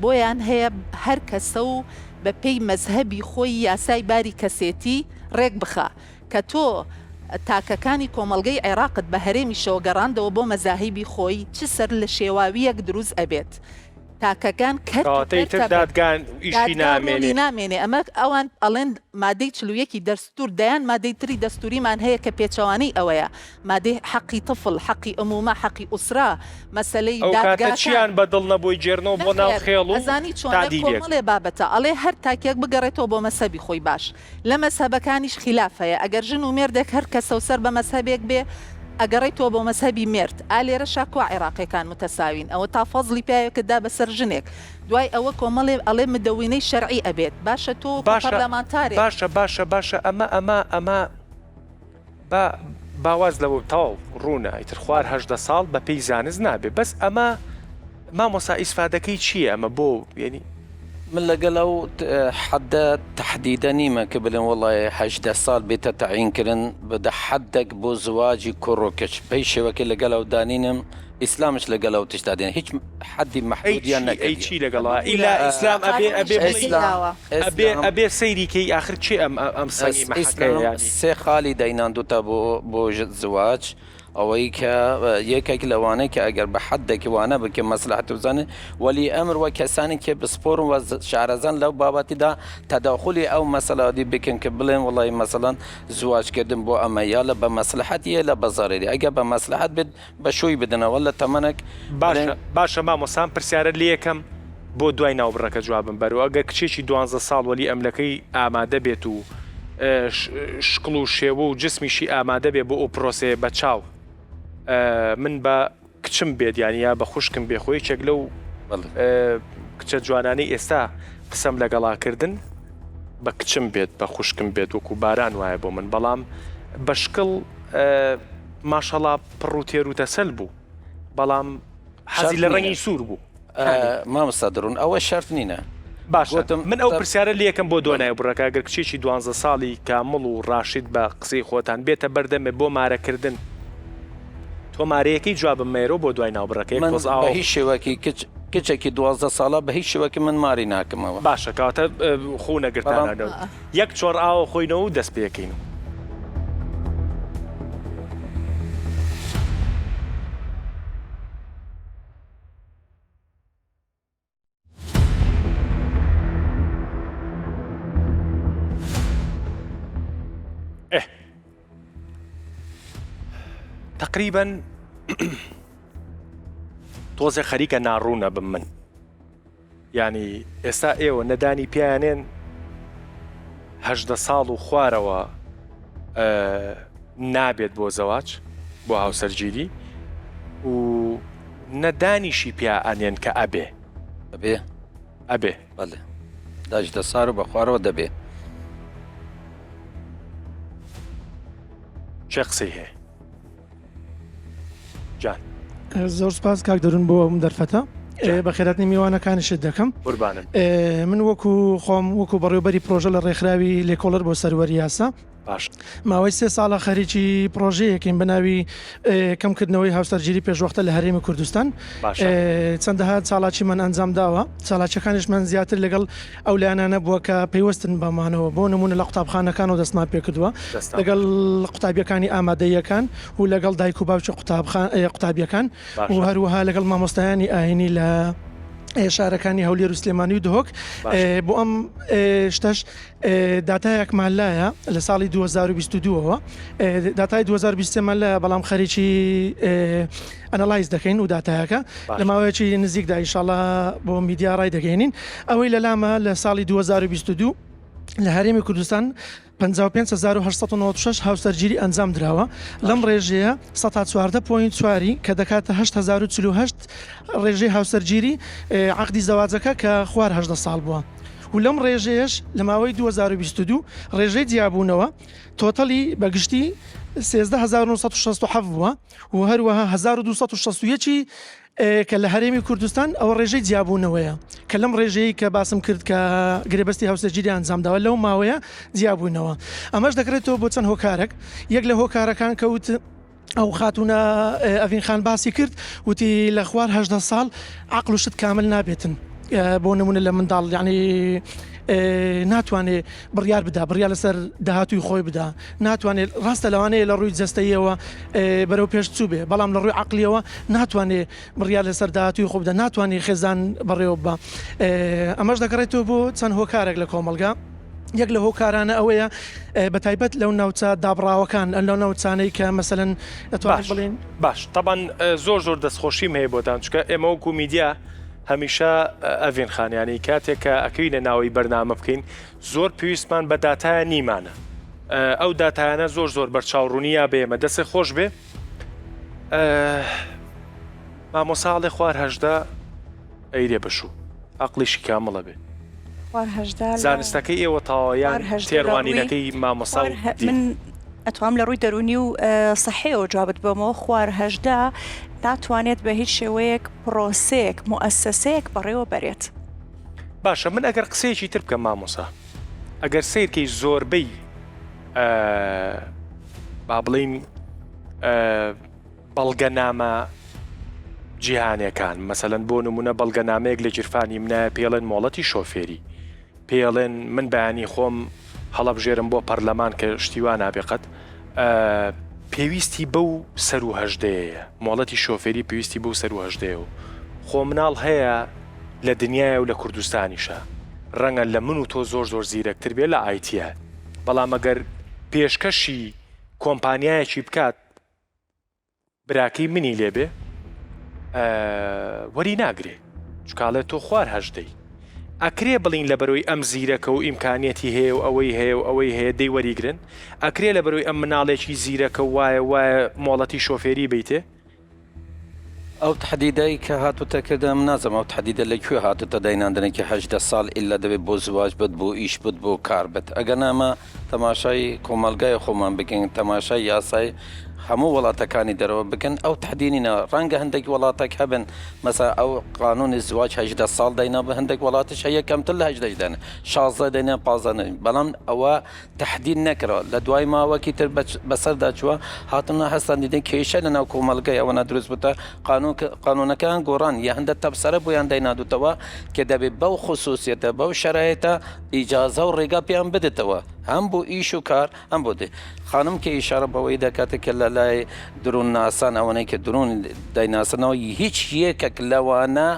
بۆیان هەیە هەر کەسە و بە پێی مەزهەبی خۆی یاسای باری کەسێتی ڕێک بخە کە تۆ تاکەکانی کۆمەلگەی عێراقت بە هەرێمی شەوگەڕاندەوە بۆ مەزاهیبی خۆی چ سەر لە شێواویەک دروست ئەبێت تاکەکان دادگان ئیشی نامێنێ ئەمە ئەوان ئەڵێن مادەی چلوویەکی دەستور دەیان مادەی تری دەستوریمان هەیە کە پێچەوانەی ئەوەیە مادەی حەقی طفل حەقی ئەمومە حەقی ئوسرا مەسەلەی دادگاچیان بەدڵ نەبووی جێرنەوە بۆ ناو خێڵ و ئەزانی چۆن کۆمەڵێ بابەتە ئەڵێ هەر تاکێک بگەڕێتەوە بۆ مەسەبی خۆی باش لە مەسەبەکانیش خلاف هەیە ئەگەر ژن و مێردێک هەر کەسە و سەر بە مەسەبێک بێ ئەگەڕێتەوە بۆ مەسەبی مرد ئالێرە شاکوە عێراقیەکان متەساوین ئەوە تا فەزلی پیاوێکدا بەسەر ژنێک دوای ئەوە کۆمەڵێ ئەڵێ مدەوینەی شەرعی ئەبێت باشە تۆ پەرلەمانتارێک باشە ئەمە باواز لەوە تاو ڕوونە ئیتر خوار 18 ساڵ بە پێی زانست نابێت بەس ئەمە مامۆستا ئیسفادەکەی چییە ئەمە بۆ ینی من لەگەڵ ئەو حەدە تەحدیدە نیمە کە بڵێن وەڵای 18 ساڵ بێتە تەعینکردن بدە حەدێک بۆ زواجی کوڕ و کچ پێی شێوەکە لەگەڵ ئەو دانینم ئیسلامش لەگەڵ ئەو تشتا دێن هیچ حەدی مەحدودیان نەکەی چی لەگەڵا ئیلا ئیسلام ئەبێ سەیریکەی آخر چی ئەم سەنگی سێ خاڵی دەیناندوتە بۆ زواج ئەوەی کە یەکێک لەوانەیە کە ئەگەر بە حەدێکی وانە بکە مەسلحەت بزانێ وەلی ئەمر وە کەسانی کە بسپۆرن و شارەزان لەو بابەتیدا تەداخلی ئەو مەسەلادی بکەن کە بڵێن وڵی مەسەڵەن زواجکردن بۆ ئەمە یا لە بە مەسلحەتیە لە بەزارێری ئەگە بە مەسلحەت بێت بە شووی بدنەوە لە تەمەنێک باشە مامۆسان پرسیارە لێ یەکەم بۆ دوای ناوبڕەکە جوابم بەرەوە ئەگەر کچێکی 12 ساڵ وەلی ئەملەکەی ئامادە بێت و شکڵ و شێوە و جسمیشی ئامادە بێ بۆ ئەو پرۆسەیە بە چاو من بە کچم بێت یانیا بە خوشکم بێخۆی چێک لەو کچە جوانانەی ئێستا قسەم لەگەڵاکردن بە کچم بێت بە خوشکم بێت وەکو باران وایە بۆ من بەڵام بە شکڵ ماشەڵا پڕ و تێر و تەسەل بوو بەڵام حەزی لە ڕەنگی سوور بوو مامۆستا دڕون ئەوە شەرت نینە باشە من ئەو پرسیارە لێ یەکەم بۆ دوای بڕەکە ئەگەر کچێکی 12 ساڵی کامڵ و ڕاشید بە قسەی خۆتان بێتە بەردەمێ بۆ مارەکردن تۆ مارەیەکەی جوابم مێرۆ بۆ دوای ناوبڕەکەی بە هیچ شێوەکی کچێکی 12 ساڵە بە هیچ شێوەکی من ماری ناکەمەوە باشە کاتە خۆ نەگرتانەوە یەک چۆڕ ئاوە خۆینەوە و دەست پێەکەین تقریبا تۆزێ خەریکە ناڕوونە بم من ینی ئێستا ئێوە نەدانی پیانێن 18 ساڵ و خوارەوە نابێت بۆ زەواج بۆ هاوسەرگیری و نەدانیشی پیا ئەنێن کە ئەبێ ئەبێ بەڵێ داش دە سار و بە خوارەوە دەبێ چه قسەی هەیە جان زۆر سپاس کاک دەرون بۆ ئەم دەرفەتە بە خێراتنی میوانەکانیشت دەکەم قوربانن من وەکو خۆم وەکو بەڕێوەبەری پرۆژە لە ڕێکخراوی لێکۆڵەر بۆ سەروەری یاسا باش ماوەی 3 ساڵە خەریکی پرۆژەیەکین بەناوی کەمکردنەوەی هاوسەرگیری پێشوەختە لە هەرێمی کوردستان چەندەها چاڵاکی من ئەنجام داوە چاڵاکیەکانیش من زیاتر لەگەڵ ئەو لایەنانە بووە کە پێیوەستن بەمانەوە بۆ نمونە لە قوتابخانەکان و دەستمان پێ کردووە لەگەڵ قوتابیەکانی ئامادەیەکان و لەگەڵ دایک و باوکی قوتابیەکان و هەروەها لەگەڵ مامۆستایانی ئاینی لە شارەکانی هەولێر و سلێمانی و دهۆک بۆ ئەم شتەش داتایەکمان لایە لە ساڵی 2022ەوە داتای 2020مان لایە بەڵام خەریکی ئەنەلایز دەکەین و داتایەکە لە ماوەیەکی نزیکدا ئینشاڵڵا بۆ میدیا ڕای دەگەێنین ئەوەی لە لامە لە ساڵی 2022 لە هەرێمی کوردستان 55896 هاوسەرگیری ئەنجام درراوە لەم ڕێژەیە 14.4 کە دەکاتە 8048 ڕێژەی هاوسەرگیری عقدی زەواجەکە کە خوار 18 ساڵ بووە و لەم ڕێژەیەش لە ماوەی 2022 ڕێژەی جیابوونەوە تۆتەلی بەگشتی 13967 بووە و هەروەها 1261 کە لە هەرێمی کوردستان ئەوە ڕێژەی جیابوونەوەیە کە لەم ڕێژەیە کە باسم کرد کە گرێبەستی هاوسەرگیری ئەنجامداوە لەو ماوەیە جیابوونەوە ئەمەش دەکرێتەوە بۆ چەند هۆکارێک یەک لە هۆکارەکان کەوت ئەو خاتونە ئەڤین خان باسی کرد وتی لە خوار 18 ساڵ عقل و شت کامل نابێتن بۆ نمونە لە منداڵ یعنی ناتوانێت بڕیار بدا بڕیار لەسەر داهاتوی خۆی بدا ناتوانێت ڕاستە لەوانەیە لە ڕووی جەستەیەوە بەرەو پێش چوو بێ بەڵام لە ڕووی عقلیەوە ناتوانێت بڕیار لەسەر داهاتوی خۆ بدە ناتوانێت خێزان بەڕێوە بە ئەمەش دەگەڕێتەوە بۆ چەند هۆکارێک لە کۆمەلگا یەک لە هۆکارانە ئەوەیە بە تایبەت لەو ناوچە دابڕاوەکان لەو ناوچانەی کە مەسەلەن دەتوانین بڵێن باش طبعاً زۆر دەستخۆشیم هەیە بۆتان چکە ئێمە وەکو میدیا هەمیشە ئەڤین خانیانی کاتێک کە ئەکەوینە ناوی بەرنامە بکەین زۆر پێویستمان بە داتایە نیمانە ئەو داتایانە زۆر بەرچاوڕوونیە بێمە دەسێ خۆش بێ مامۆساڵێ خوار هەژدا ئەیرێ بەشوو عقلیشی کامڵە بێ زانستەکەی ئێوە تاوایان تێڕوانینەکەی مامۆسا من ئەتوام لە ڕووی دەرونی و سەحەیەوە جوابت بۆمەوە خوار هەژدا ناتوانێت بە هیچ شێوەیەک پرۆسەیەک مؤسسەیەک بەڕێوە بەرێت باشە من ئەگەر قسەیەکی تر بکەم مامۆسا ئەگەر سیرکەی زۆربەی با بڵین بەڵگەنامە جیهانیەکان مەسەلەن بۆ نمونە بەڵگەنامەیەک لە جیرفانی منە پێڵێن مۆڵەتی شۆفێری پێڵێن من بەیانی خۆم هەڵەبژێرم بۆ پەرلەمان کە شتیوان نابێقەت پێویستی بەو سەر و هەژدەیە مۆڵەتی شۆفێری پێویستی بەو سەر و هەژدەیە و خۆ مناڵ هەیە لە دنیای و لە کوردستانیشە ڕەنگە لە من و تۆ زۆر زیرەکتر بێ لە ئایتیە بەڵام ئەگەر پێشکەشی کۆمپانیایەکی بکات براکەی منی لێبێ وەری ناگرێ چکاڵێت تۆ خوار هەژدەی ئەکرێ بڵین لە بەرەوەی ئەم زیرەکە و ئیمکانیەتی هەیە و ئەوەی هەیە دەی وەریگرن ئەکرێ لە بەرەوەی ئەم مناڵێکی زیرەکە وایە مۆڵەتی شۆفێری بیتێ ئەو تحدیدایی کە هاتوتەکردم نازم ئەو تحدیدە لەکوێ هاتوتە دایناندنێکی 18 ساڵ ئللا دەبێت بۆ زواج بێت بۆ ئیش بێت بۆ کار بێت ئەگەر نامە تەماشای کۆمەلگای خۆمان بکەین تەماشای یاسای هەموو وڵاتەکانی دەرەوە بکەن ئەو تحدینینە ڕەنگە هەندێک وڵاتێک هەبن مەسا ئەو قانونی زواج 18 ساڵ داینا بە هەندێک وڵاتش هەیە کەمتر لە 18 دەن 16 دەنە 15 بەڵام ئەوە تحدید نەکرەوە لە دوای ماوەکی تر بەسەردا چووە هاتنە هەستان دیدن کێشە لە ناو کۆمەلگای ئەوەنە دروست بتە قانونەکان گۆڕان یا هەندە تەبسەرە بۆیان داینادوتەوە کە دەبێت بەو خصوصیەتە بەو شەرایەتە ئیجازە و ڕێگا پێیان بدێتەوە هەم بۆ ئیش و کار هەم بۆ دێ خانم کە ئیشارە بەوەی دەکاتێکە لە لای درون ناسان ئەوانەی کە درون دایناسنەوە هیچ یەکێک لەوانە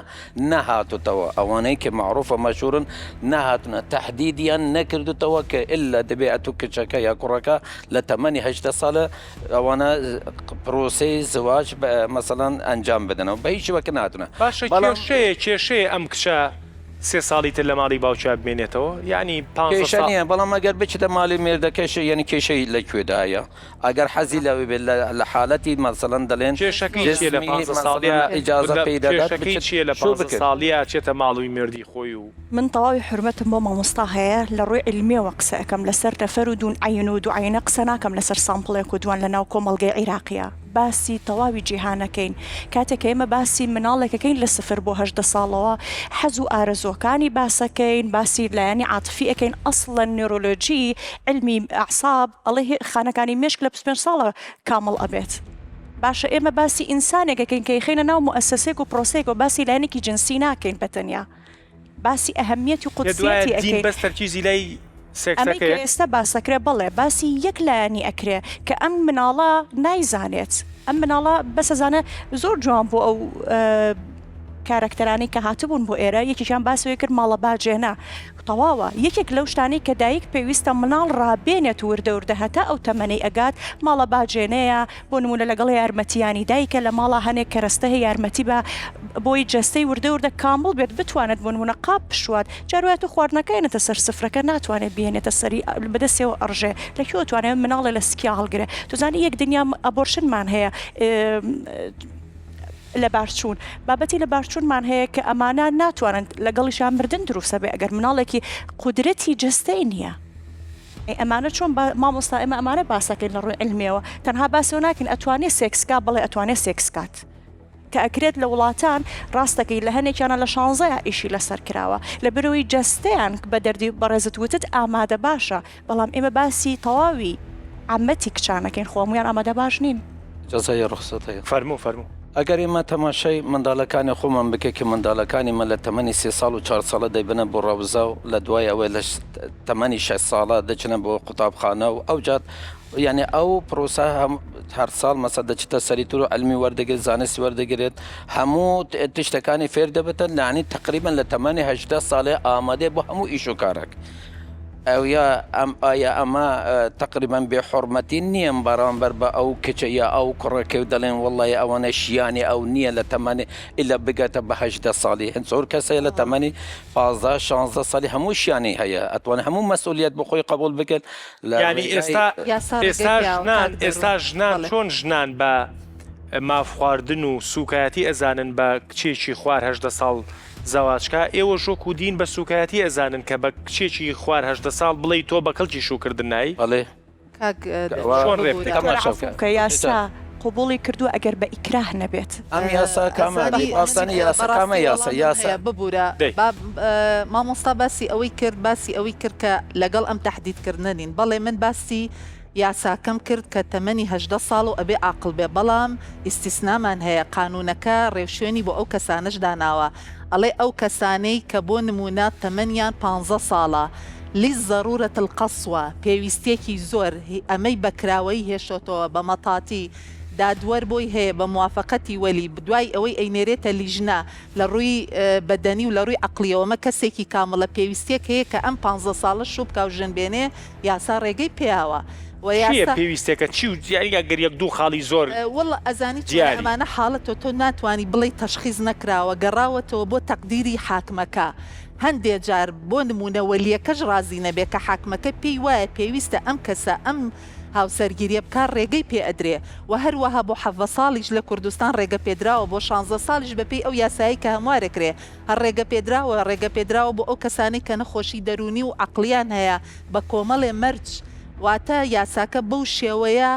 نەهاتوتەوە ئەوانەی کە معروفە مەشهورن نەهاتونە تحدیدیان نەکردوتەوە کە ئللا دەبێت ئەتو کچەکە یا کوڕەکە لە تەمەنی 18 ساڵە ئەوانە پرۆسەی زواج مەسەڵەن ئەنجام بدەنەوە بە هیچ وەکە نهاتونە باشە کێشەیە ئەم کچە 3 ساڵی تر لە ماڵی باوچە بمێنێتەوە ینی کێشە نییە بەڵام ئەگەر بچێتە ماڵی مێردەکەش یعنی کێشەی لەکوێدایە ئەگەر حەزی لەوێ بێت لە حالەتی مەسەڵەن دەڵێن کێشەکەی لە 5 ساڵیا ئیجازە پێدادات چیە لە 5 ساڵیا چێتە ماڵوی مردی خۆی و من تەواوی حرمەتم بۆ مامۆستا هەیە لە ڕووی علمیەوە قسە ئەەکەم لەسەر نەفەر و دوون عین و دوعینە قسە ناکەم لەسەر سامپڵێک و دوان لە ناو کۆمەڵگەی عێراقیە باسی تەواوی جیهانەکەین کاتێک ئێمە باسی مناڵێکەکەین لە 0 بۆ 18 ساڵەوە حەز و ئارەزۆکانی باسەکەین باسی لایەنی عاتفی ئەەکەین ئەسڵەن نێرۆلۆجی علمی ئەعساب ئەڵێ خانەکانی مێشک لە 25 ساڵە کامڵ ئەبێت باشە ئێمە باسی ئینسانێکەکەین کە خێنە ناو مؤسسێک و پرۆسێک و باسی لایەنێکی جنسی ناکەین بەتەنیا باسی ئەهەمیەتی و قودسیەتی ئەەکەین بەس تەرکیزی لای ئەمەی ئێستا باسەکرێ بڵێ باسی یەک لایەنی ئەکرێ کە ئەم مناڵە نایزانێت ئەم مناڵە بەسەزانە زۆر جوان بۆ ئەو کارکتەرانی کە هاتبوون بۆ ئێرە یەکیشان باسەوەی کرد ماڵە باجێنە تەواوە یەکێک لەو شتانی کە دایک پێویستە مناڵ ڕابێنێت وردە هەتا ئەو تەمەنەی ئەگات ماڵە باجێنەیە بۆ نمونە لەگەڵ یارمەتیانی دایکە لە ماڵە هەنێک کەرەستە هەیە یارمەتی بە بۆی جەستەی وردە کامل بێت بتوانێت بۆ نمونە قاپ بشوات جاروایەت و خواردنەکەیەنێتە سەر سفرەکە ناتوانێت بێنێتە سەری بەدەستێەوە ئەڕژێ لەکوێ توانێت مناڵە لە سکیا هەڵگرێ توزانی یەک دنیا ئەبۆرشنمان هەیە لە بارچوون بابەتی لە بارچوونمان هەیە کە ئەمانە ناتوانن لەگەڵیشان مردن دروستە بێ ئەگەر مناڵێکی قودرەتی جستەی نییە ئەمانە چۆن مامۆستا ئێمە ئەمانە باسەکەین لە ڕووی علمیەوە تەنها باسەوە ناکەین ئەتوانێت سێکسکا بڵێ ئەتوانێت سێکسکات کە ئەکرێت لە وڵاتان ڕاستەکەی لە هەنێکیانە لە 16 ئیشی لەسەر کراوە لە بەرەوەی جستەیان بە دەردی بەڕێزت وتت ئامادە باشە بەڵام ئێمە باسی تەواوی عەمەتی کچانەکەین خۆمویان ئامادە باش نین جەزای ڕخسەتەیە فەرموو ئەگەر ئێمە تەماشای منداڵەکانی خۆمان بکە کە منداڵەکانی مە لە تەمەنی 3 ساڵ و 4 ساڵە دەیبنە بۆ ڕەوزە و لە دوای ئەوەی لە تەمەنی 6 ساڵە دەچنە بۆ قوتابخانە و ئەو جات یعنی ئەو پرۆسە هەر ساڵ مەسە دەچێتە سەریتر و علمی وەردەگرێت زانستی وەردەگرێت هەموو تشتەکانی فێر دەبێتن لەعنی تقریبا لە تەمەنی 18 ساڵێ ئامادەی بۆ هەموو ئیش و کارێک ئەو ئایا ئەمە تقریبا بێحورمەتی نییە بەرامبەر بە ئەو کچە یا ئەو کوڕەکە و دەڵێن وڵی ئەوانە شیانی ئەو نییە لە تەمەنی ئیلا بگاتە بە 18 ساڵی هەند زۆر کەسەیە لە تەمەنی 15-16 ساڵی هەموو شیانی هەیە ئەتوانێت هەموو مەسئولیت بۆ خۆی قبول بکرد ینی ئێستا ژنان چۆن ژنان بە مافخواردن و سوکایەتی ئەزانن بە کچێکی خوار 18 ساڵ زەواجکە ئێوە ژۆک و دین بە سوکایەتی ئەزانن کە بە کچێکی خوار 18 ساڵ بڵێ تۆ بە کەڵکی شوکردن نایی بەڵێ کە یاسا قوبوڵی کردو ئەگەر بە ئیکراه نەبێت ئەم یاسا کامەستانی یاساکامە یاسا ببوورە مامۆستا باسی ئەوەی کرد کە لەگەڵ ئەم تەحدیدکردنین بەڵێ من باسی یاساکەم کرد کە تەمەنی 18 ساڵ و ئەبێ عاقڵ بێ بەڵام ئیستیسنامان هەیە قانونەکە ڕێوشێنی بۆ ئەو کەسانش داناوە ئەڵێ ئەو کەسانەی کە بۆ نمونە تەمەنیان 15 ساڵە لی ضرورەت القەسوە پێویستێکی زۆر ئەمەی بەکراوەی هێشتەوە بە مەتاتی دادوەر بۆی هەیە بە موافقەتی وەلی دوای ئەوەی ئەینێرێتە لیژنا لە ڕووی بەدەنی و لە ڕووی عقلیەوەمە کەسێکی کامڵە پێویستێک هەیە کە ئەم 15 ساڵە شوو بکە و ژنبێنێ یاسا ڕێگەی پێیاوە پێویستێکە چی و دیاریگە گەریەک دوو خاڵی زۆر وڵ ئەزانی ئەمانە حاڵەتەوە تۆ ناتوانانی بڵێ تەشخیز نەکراوە گەڕاوەتەوە بۆ تەقدیری حاکمەکە هەندێک جار بۆ نمونە وەلیەکەش ڕازی نەبێ کە حاکمەکە پێی وایە پێویستە ئەم کەسە ئەم هاوسەرگیریە بکار ڕێگەی پێ ئەدرێ و هەروەها بۆ 7 ساڵیش لە کوردستان ڕێگە پێدراوە بۆ 16 ساڵیش بەپێی ئەو یاسایی کە هەموارەکرێ هەر ڕێگە پێدراوە بۆ ئەو کەسانی کە نەخۆشی دەرونی و عقلیان هەیە بە کۆمەڵێ مەرج واتە یاساکە بەو شێوەیە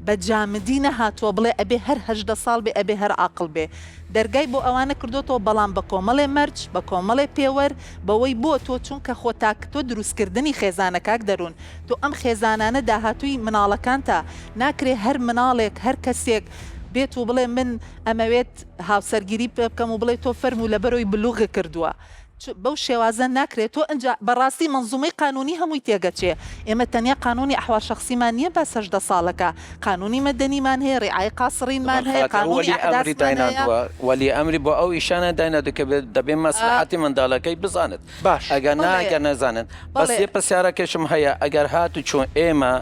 بە جامدی نەهاتووە بڵێ ئەبێ هەر 18 ساڵ بێ ئەبێ هەر عاقڵ بێ دەرگای بۆ ئەوانە کردوتەوە بەڵام بە کۆمەڵێ مەرج بە کۆمەڵێ پێوەەر بەوەی بۆ تۆ چونکە خۆتاک تۆ دروستکردنی خێزانەکەک دەروون تۆ ئەم خێزانانە داهاتووی مناڵەکانتە ناکرێ هەر مناڵێک هەر کەسێک بێت و بڵێ من ئەمەوێت هاوسەرگیری بکەم و بڵێ تۆ فەرم و لەبەرەوەی بلوغە کردووە بەو شێوازە ناکرێت تۆ ئەنج بەڕاستی منزومەی قانونی هەمووی تێگەچێ ئێمە تەنیا قانونی ئەحوال شخصیمان نییە بە 16 ساڵەکە قانونی مەدەنیمان هەیە ڕێعای قاسڕینمان هەیە قانونی وەلی ئەمری بۆ ئەو ئیشانە داینە دەکە دەبێ مەسلحەتی منداڵەکەی بزانێت باش ئەگەر ناگە نەزانن بەسێ پرسیارەکەشم هەیە ئەگەر هات و چۆن ئێمە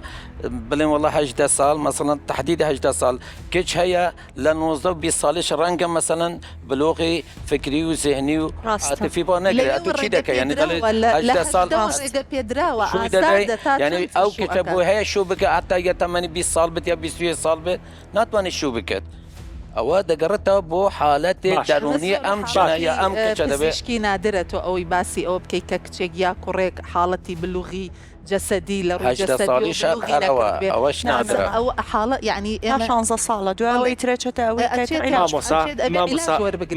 بڵێن والله 18 ساڵ مثلا تحديد 18 ساڵ کچ هەیە لە 19 و 20 ساڵیش ڕەنگە مثلا بلوغی فکری و ذهنی و عاطفی بۆ نەگرێت تو چی دەکەی یعنی 18 ساڵ پێدراوە یعنی ئەو کچە بۆ هەیە شو بکە حتا یە تەمەنی 20 ساڵ بێت یا 21 ساڵ بێت ناتوانێت شو بکەت ئەوە دەگەڕێتەوە بۆ حالەتێک دەرونی ئەم جنایە ئەم کچە دەبێت پزیشکی نادرێت ئەوەی باسی ئەوە بکەیت کە کچێک یا کوڕێک حاڵەتی بلوغی جسدی لە ڕووی جسدی ئەوەش نادرە ئەو حاڵە یعنی ئێمە 16 ساڵە دوای ترێتێتە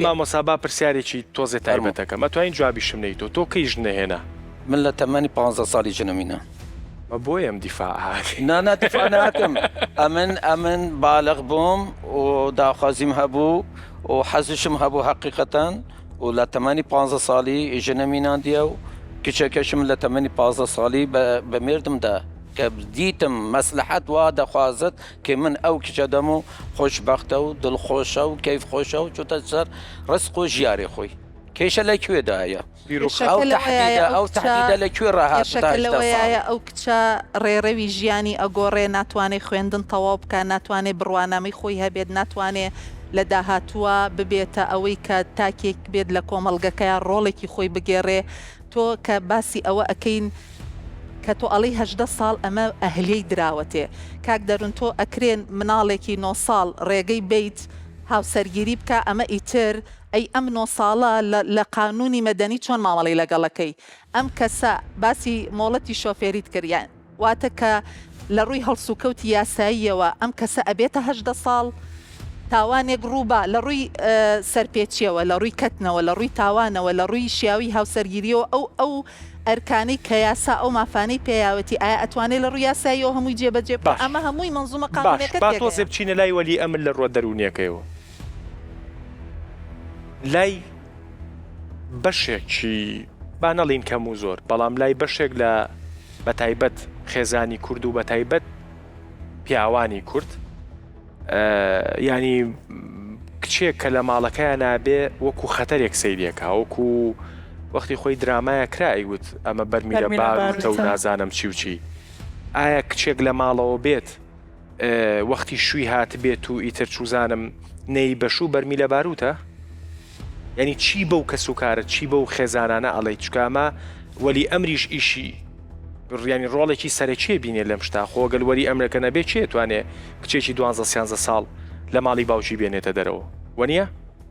مامۆسا با پرسیارێکی تۆزێ تایبەتەکە مەتوانین جوابی شم نەیتۆ تۆ کەی ژنەهێنا من لە تەمەنی 15 ساڵی ژنەمینە بۆی ئەم دیفاع ناتفا ناکەم ئەمن بالغ بووم و داخوازیم هەبوو و حەزشم هەبوو حقیقەتەن و لە تەمەنی 15 ساڵی ژنەمیناندیە و کچەکەشم لە تەمەنی 15 ساڵی بە مێردمدا کە دیتم مەسلحەت وا دەخوازت کە من ئەو کچە دەم و خۆشبەختە و دڵخۆشە و کەیف خۆشە و چوتە سەر ڕست و ژیاری خۆی کێشە لەکوێدایە ئەو تحدیدە لەکوێ ڕاهاتەوەیە ئەو کچە ڕێڕەوی ژیانی ئەگۆڕێ ناتوانێت خوێندن تەواو بکە ناتوانێت بڕوانامەی خۆی هەبێت ناتوانێت لە داهاتووە ببێتە ئەوەی کە تاکێک بێت لە کۆمەڵگەکەیان ڕۆڵێکی خۆی بگێڕێ تۆ کە باسی ئەوە ئەەکەین کە تۆ ئەڵی 18 ساڵ ئەمە ئەهلەی دراوەتێ کاک دەرون تۆ ئەکرێن مناڵێکی 9 ساڵ ڕێگەی بیت هاوسەرگیری بکە ئەمە ئیتر ئەی ئەم 9 ساڵە لە قانونی مەدەنی چۆن مامەڵی لەگەڵەکەی ئەم کەسە باسی مۆڵەتی شۆفێریت کردیان واتە کە لە ڕووی هەڵسوکەوتی یاساییەوە ئەم کەسە ئەبێتە 18 ساڵ تاوانێک ڕووبە لە ڕووی سەرپێچیەوە لە ڕووی کەتنەوە لە ڕووی تاوانەوە لە ڕووی شیاوی هاوسەرگیریەوە ئەو ئەرکانەی کە یاسا ئەو مافانەی پێیاوەتی ئایا ئەتوانێت لە ڕووی یاساییەوە هەمووی جێبەجێ ئەمە هەمووی منزومە قانونەکە تۆزێ بچینە لای وەلی ئەمر لە ڕۆ دەرونیەکەیەوە لای بەشێکی با نەڵین کەم و زۆر بەڵام لای بەشێک لە بەتایبەت خێزانی کورد و بەتایبەت پیاوانی کورد ینی کچێک کە لە ماڵەکەیان نابێ وەکو خەتەرێک سەیرێکە وەکو وەختی خۆی درامایە کرایوت ئەمە بەرمی لە باروتە و نازانم چی و چی ئایا کچێک لە ماڵەوە بێت وەختی شووی هات بێت و ئیتر چوزانم نەی بەشوو بەرمی لە باروتە یعنی چی بەو کە سوکارە چی بەو خێزانانە ئەڵێ چکامە وەلی ئەمریش ئیشی ڕیانی ڕۆڵێکی سەرچێ بینێ لەم شتا خۆگەل وەری ئەمرەکە نەبێت چێ توانێ کچێکی 12 ساڵ لە ماڵی باوکی بێنێتە دەرەوە وەنیە؟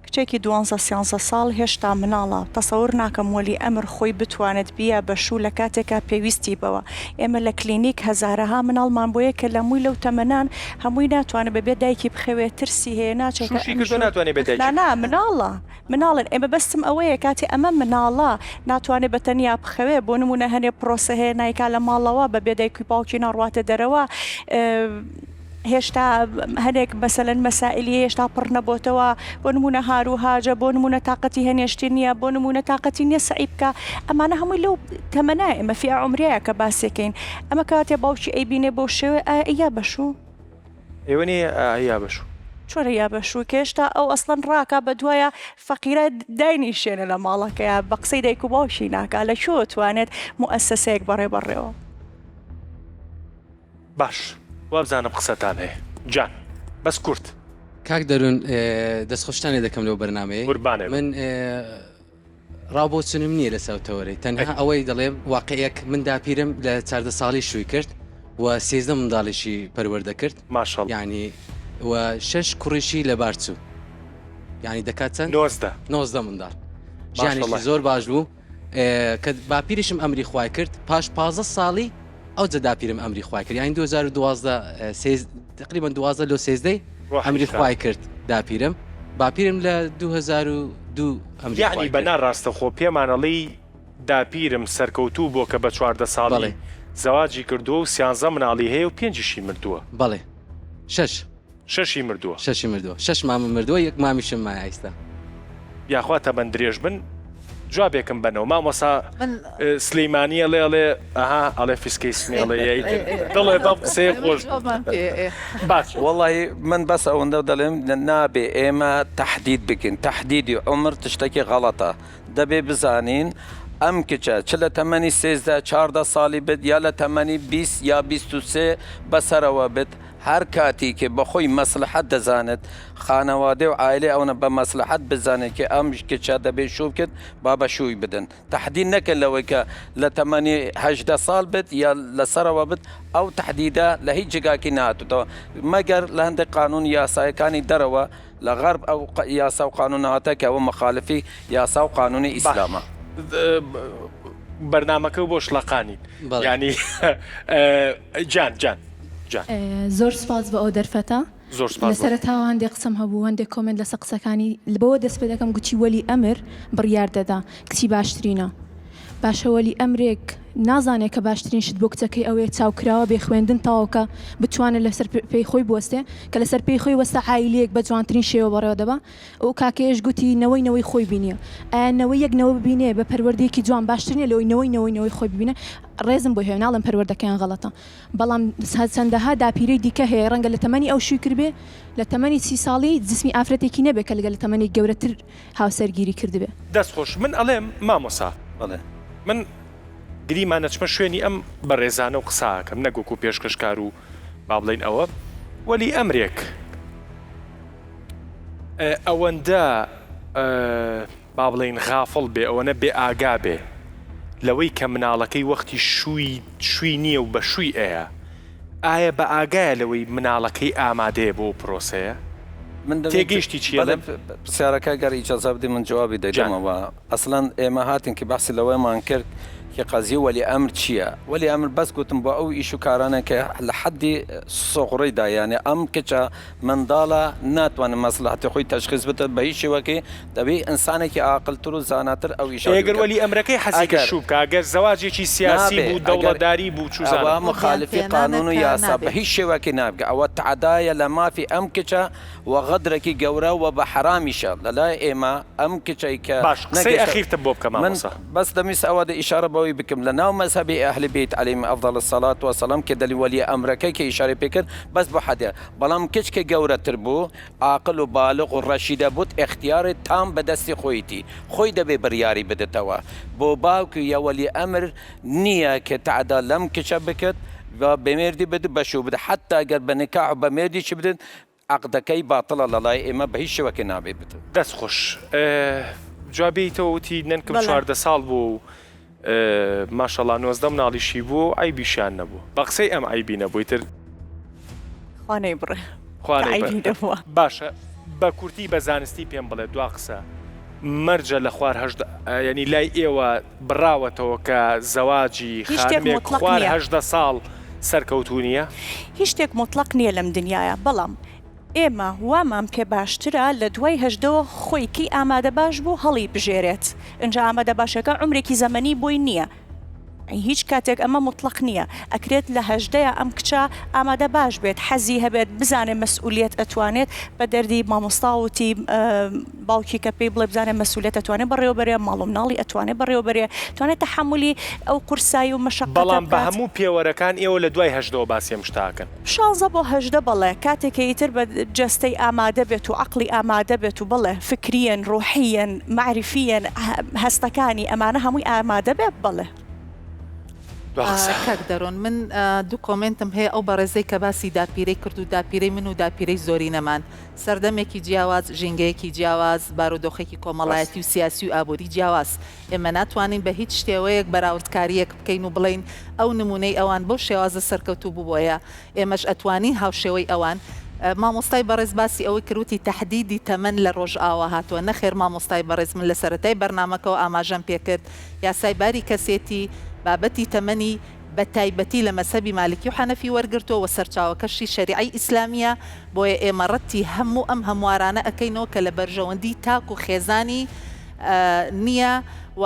کچێکی 12 ساڵ هێشتا مناڵە تەسەور ناکەم وەلی ئەمر خۆی بتوانێت بیا بەشوو لە کاتێکا پێویستی بەوە ئێمە لە کلینیک هەزارەها مناڵمان بۆیە کە لە مووی لەو تەمەنان هەمووی ناتوانێت بەبێ دایکی بخەوێت ترسی هەیە ناچێت مناڵن ئێمە بەستم ئەوەیە کاتی ئەمە مناڵە ناتوانێت بەتەنیا بخەوێ بۆ نمونە هەنێ پرۆسە هەیە نایکا لە ماڵەوە بەبێ دایکی باوکی ناڕواتە دەرەوە هێشتا هەرێک مەسەلەن مەسائلی هێشتا پڕ نەبۆتەوە بۆ نمونە هار و هاجە بۆ نمونە تااقەتی هەنێشتی نییە بۆ نمونە تااقەتی نییە سعی بکە ئەمانە هەمووی لەو تەمەنای ئەمە فی عمرەیە کە باسێکین ئەمە کاتێ باوکی ئەیبینێ بۆ شێوە یا بەشوو ئێوەنی یا بەشوو چۆرە یا بەشوو کە هێشتا ئەو ئەسڵەن ڕاکە بە دوایە فەقیرە داینی شوێنە لە ماڵەکەیە بە قسەی دایک و باوشی ناکە لە چۆ توانێت مؤسسەیەک بەڕێوە باش وابزانم قسەتان هەیە جان بەس کورت کاک دەروون دەستخۆشتانی دەکەم لەو بەرنامەیە قوربانێ من ڕابۆچنم نییە لە سەوتەوەری تەنها ئەوەی دەڵێم واقعەک من داپیرم لە 14 ساڵی شووی کرد و 13 منداڵیشی پەروەردە کرد ماشەڵ یعنی و 6 کوڕیشی لە بارچوو یعنی دەکات چەند 90 منداڵ ژیانێکی زۆر باش بوو کە باپیریشم ئەمری خوای کرد پاش 15 ساڵی ئەو جە داپیرم ئەمری خوای کرد یانی 2012 تقریبا 12 لۆ 13 ئەمری خوای کرد داپیرم باپیرم لە 2002 یعنی بەنا ڕاستەخۆ پێمانەڵی داپیرم سەرکەوتوو بۆ کە بە 14 ساڵی زەواجی کردووە و 13 مناڵی هەیە و 5شی مردووە بەڵێ 6 مردووە 6 مامە مردووە یەک مامیشم مای ئایستا یاخواتە بەن درێژ بن جوابێکم بنەوە مامۆسا سلەیمانیە ئەڵێ ئەها ئەڵێ فیسکەیسمیڵێ دڵێ بەم قسەیە خۆش باش وڵی من بەس ئەوەندە دەڵێم نابێ ئێمە تهدید بکەین تهدیدی عمر تشتێکی غەڵەتە دەبێ بزانین ئەم کچە چ لە تەمەنی 14 ساڵی بێت یا لە تەمەنی 20 یا 23 بەسەرەوە بێت هەر کاتی کە بەخۆی مەسلحەت دەزانێت خانەوادێ و عایلێ ئەوە بە مەسلحەت بزانێت کە ئەم کچە دەبێت شوو بکرد با بە شووی بدەن تهدید نەکەن لەوەی کە لە تەمەنی 18 ساڵ بێت یا لەسەرەوە بێت ئەو تهدیدە لە هیچ جگاکی نهاتوتەوە مەگەر لە هەندێک قانون یاسایەکانی دەرەوە لە غەرب ئەو یاسا و قانون هاتە کە ئەوە مخالفی یاسا و قانونی ئیسلامە بەرنامەکە بۆ شڵەقانی ینی جان زۆر سپاس بە ئەو دەرفەتە لەسەرەتاوە هەندێک قسەم هەبوو هەندێک کۆمنت لەسەر قسەکانی بەوە دەست پێ دەکەم گوتی وەلی ئەمر بڕیار دەدا کچی باشترینە باشە وەلی ئەمرێک نازانێت کە باشترین شت بۆ کچەکەی ئەوەیە چاوکراوە بێ خوێندن تاوەکە بتوانێت لەسەر پێی خۆی بوەستێ کە لەسەر پێی خۆی وەستە عایلەیەک بە جوانترین شێوە بەڕێوە دەبا ئەو کاکەیەش گوتی نەوەی خۆی بینیە ئەنەوەی یەکنەوە ببینێ بە پەروەردەیەکی جوان باشترینە لەوەی نەوەی خۆی ببینە ڕێزم بۆ هێ ناڵم پەروەردەکەیان غەڵەتە بەڵام چەندەها داپیرەی دیکە هەیە ڕەنگە لە تەمەنی ئەو شووی کردبێ لە تەمەنی 30 ساڵی جسمی ئافرەتێکی نەبێت کە لەگە لە تەمەنی گەورەتر هاوسەرگیری کردبێ دەستخۆش من ئەڵێم مامۆسا من گریمانە چمە شوێنی ئەم بەڕێزانە و قساکەم نەگوکو پێشکەشکار و با بڵین ئەوە وەلی ئەمرێک ئەوەندە با بڵین غافڵ بێ ئەوەنە بێ ئاگا بێ لەوەی کە مناڵەکەی وەختی شووی نییە و بە شووی ئەیە ئایا بە ئاگایە لەوەی مناڵەکەی ئامادەیە بۆ پرۆسەیە من تێگەیشتی چیە پرسیارەکە گەر ئیجازە بدی من جوابی دەدەمەوە ئەسڵەن ئێمە هاتین کە بەحسی لەوەیمان کرد کە قەزیە وەلی ئەمر چییە وەلی ئەمر بەس گوتم بۆ ئەو ئیش و کارانە کە لە حەدی سۆغڕیدا یانێ ئەم کچە منداڵە ناتوانێت مەسلحەتی خۆی تەشخیص بدات بە هیچ شێوەکەی دەبێت ئینسانێکی عاقلتر و زاناتر ئەو ئیش ئەگەر وەلی ئەمرەکەی حەزی شوو بکە ئەگەر زەواجێکی سیاسی بوو دەوڵەتداری بوو ئەوە مخالفی قانون و یاسا بە هیچ شێوەکی نابگە ئەوە تعدایە لە مافی ئەم کچە و غەدرێکی گەورە و بە حرامیشە لەلای ئێمە ئەم کچەی کە قسەی ئەخیرتە بۆ بکەم مامۆستا بەس دەمیست ئەوە ئیشارە بەوەی بکەم لە ناو مەذهبی ئەهل بیت عەلەیهم ئەفضەل الصلاة والسلام کە دەلی وەلی ئەمرەکەی کە ئیشارە پێ کرد بەس بۆ حەدێ بەڵام کچکە گەورەتر بوو عاقل و بالغ و ڕەشیدە بوت اختیاری تام بەدەستی خۆیەتی خۆی دەبێ بڕیاری بدەتەوە بۆ باوکی یا وەلی ئەمر نییە کە تعدا لەم کچە بکرد و بەمێردی بدە بەشوو بدە حتا ئەگەر بە نکاح و بە مێردیی بدن عقدەکەی باتڵە لەلای ئێمە بە هیچ شێوەکە نابێ بدە دەست خۆش جوابیتەوە وتی نەنکم 14 ساڵ بوو ماشەڵا 90 مناڵیشی بوو ئایبیشیان نەبوو بە قسەی ئەم ئایبی نەبووی تر خوانەی بڕێ باشە بە کورتی بە زانستی پێم بڵێ دوا قسە مەرجە لە خوار ینی لای ئێوە بڕاوەتەوە کە زەواجی خانمێک خوار 18 ساڵ سەرکەوتوو نییە هیچ شتێک مطلق نییە لەم دنیاە بەڵام ئێمە وامان پێ باشترە لە دوای هەژدەوە خۆیکی ئامادە باش بوو هەڵی بژێرێت اینجا ئامادە باشەکە عمرێکی زەمەنی بۆی نییە هیچ کاتێک ئەمە مطلق نییە ئەکرێت لە هەژدەیە ئەم کچە ئامادە باش بێت حەزی هەبێت بزانێت مەسئولیت ئەتوانێت بە دەردی مامۆستاوتی باوکی کە پێی بڵێ بزانێت مەسئولیت ئەتوانێت بەڕێوەبەرێ ماڵ و مناڵی ئەتوانێت بەڕێوەبەرێ توانێت تحملی ئەو قورسایی و مەشەقەت بەڵام بە هەموو پێوەرەکان ئێوە لە دوای هەژدەوە باسی ئەم شتاکەن 16 بۆ هەژدە بڵێ کاتێکە ئیتر بە جەستەی ئامادە بێت و عقلی ئامادە بێت و بڵێ فکریەن ڕوحیەن معرفیەن هەستەکانی ئەمانە هەمووی ئامادە بێت بڵێ کاک دەڕۆن من دوو کۆمنتم هەیە ئەو بەڕێزەی کە باسی داپیرەی کرد و داپیرەی من و داپیرەی زۆری نەمان سەردەمێکی جیاواز ژینگەیەکی جیاواز بارودۆخێکی کۆمەڵایەتی و سیاسی و ئابووری جیاواز ئێمە ناتوانین بە هیچ شێوەیەک بەراوردکاریەک بکەین و بڵین ئەو نمونەی ئەوان بۆ شێوازە سەرکەوتوو بووبۆیە ئێمەش ئەتوانین هاوشێوەی ئەوان مامۆستای بەڕێز باسی ئەوەی کروتی تهدیدی تەمەن لە ڕۆژ ئاوا هاتووە نەخێر مامۆستای بەڕێز من لە سەرەتای بەرنامەکەەوە ئاماژەم پێکرد یاسای باری کەسێتی بابەتی تەمەنی بە تایبەتی لە مەسەبی مالکی و حەنەفی وەرگرتەوە و سەرچاوەکەشی شەریعی ئیسلامیە بۆیە ئێمە ڕەتی هەموو ئەم هەموارانە ئەەکەینەوە کە لە بەرژەوەندی تاک و خێزانی نییە و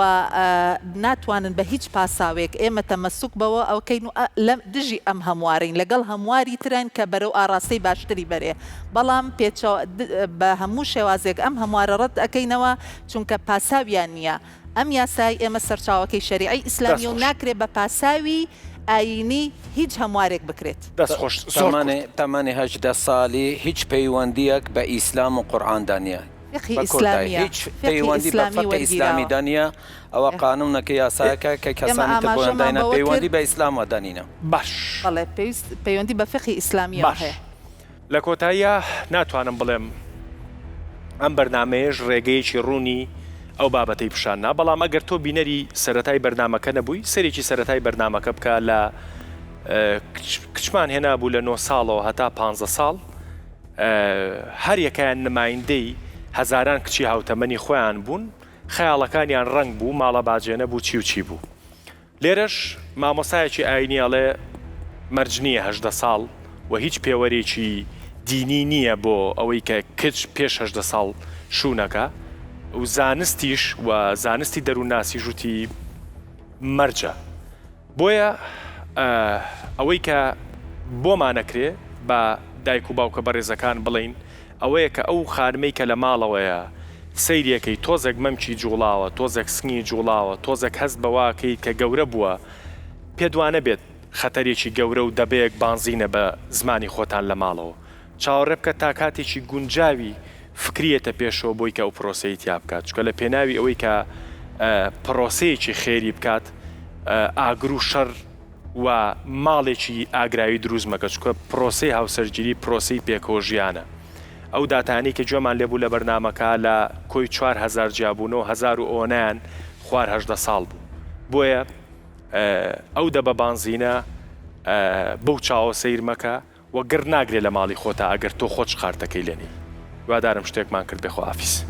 ناتوانن بە هیچ پاساوێک ئێمە تەمەسوک بەوە ئەوکەین و لە دژی ئەم هەموارین لەگەڵ هەمواری ترن کە بەرەو ئاراستەی باشتری بەرێ بەڵام بە هەموو شێوازێک ئەم هەموارە ڕەت ئەەکەینەوە چونکە پاساویان نییە ئەم یاسای ئێمە سەرچاوەکەی شەریعی ئیسلامی و ناکرێت بە پاساوی ئاینی هیچ هەموارێک بکرێت تەمەنی هەژدە ساڵی هیچ پەیوەندیەک بە ئیسلام و قورئاندا نیە هیچ پەیوەندی بە فەقی ئیسلامی دانیە ئەوە قانونەکە یاسایەکە کە کەسانی تر بۆیان داینە پەیوەندی بە ئیسلامە دانینە باش بەڵێ پەیوەندی بە فەقی ئیسلامی هەیە لە کۆتاییە ناتوانم بڵێم ئەم بەرنامەیەش ڕێگەیەکی ڕوونی ئەو بابەتەی پیشاننا بەڵام ئەگەر تۆ بینەری سەرەتای بەرنامەکە نەبووی سەرێکی سەرەتای بەرنامەکە بکە لە کچمان هێنابوو لە 9 ساڵەوە هەتا 15 ساڵ هەر یەکەیان نمایندەی هەزاران کچی هاوتەمەنی خۆیان بوون خەیاڵەکانیان ڕنگ بوو ماڵە باجێنە بوو چی و چی بوو لێرەش مامۆسایەکی ئاینیاڵێ مەرجنیە 18 ساڵ و هیچ پێوەرێکی دینی نییە بۆ ئەوەی کە کچ پێش 18 ساڵ شوونەکە و زانستیش و زانستی دەروونناسی ژووتی مەرجە بۆیە ئەوەی کە بۆمانەکرێ بە دایک و باوکە بەڕێزەکان بڵین ئەوەیە کە ئەو خانمەی کە لە ماڵەوەیە سەیرەکەی تۆزێک مەمچی جوڵاوە تۆزێک سنگی جوڵاوە تۆزێک هەست بەواکەی کە گەورە بووە پێدوانە بێت خەتەرێکی گەورە و دەبەیەک بانزینە بە زمانی خۆتان لە ماڵەوە چاوەڕێ بکە تا کاتێکی گونجاوی فکریەتە پێشەوە بۆی کە ئەو پرۆسەی تیا بکات چکە لە پێناوی ئەوەی کە پرۆسەیەکی خێری بکات ئاگر و شەڕ و ماڵێکی ئاگراوی دروست مەکە چکە پرۆسەی هاوسەرگیری پرۆسەی پێکۆژیانە ئەو داتانی کە جۆمان لێبوو لە بەرنامەکە لە کۆی 4000 جیابوونەوە 1000 و ئۆنیان خوار 18 ساڵ بوو بۆیە ئەو دە بە بانزینە بەو چاوە سیر مەکە وە گەر ناگرێت لە ماڵی خۆتا ئەگەر تۆ خۆت قارتەکەی لێنی وادارم شتێکمان کرد بێخۆ ئافیس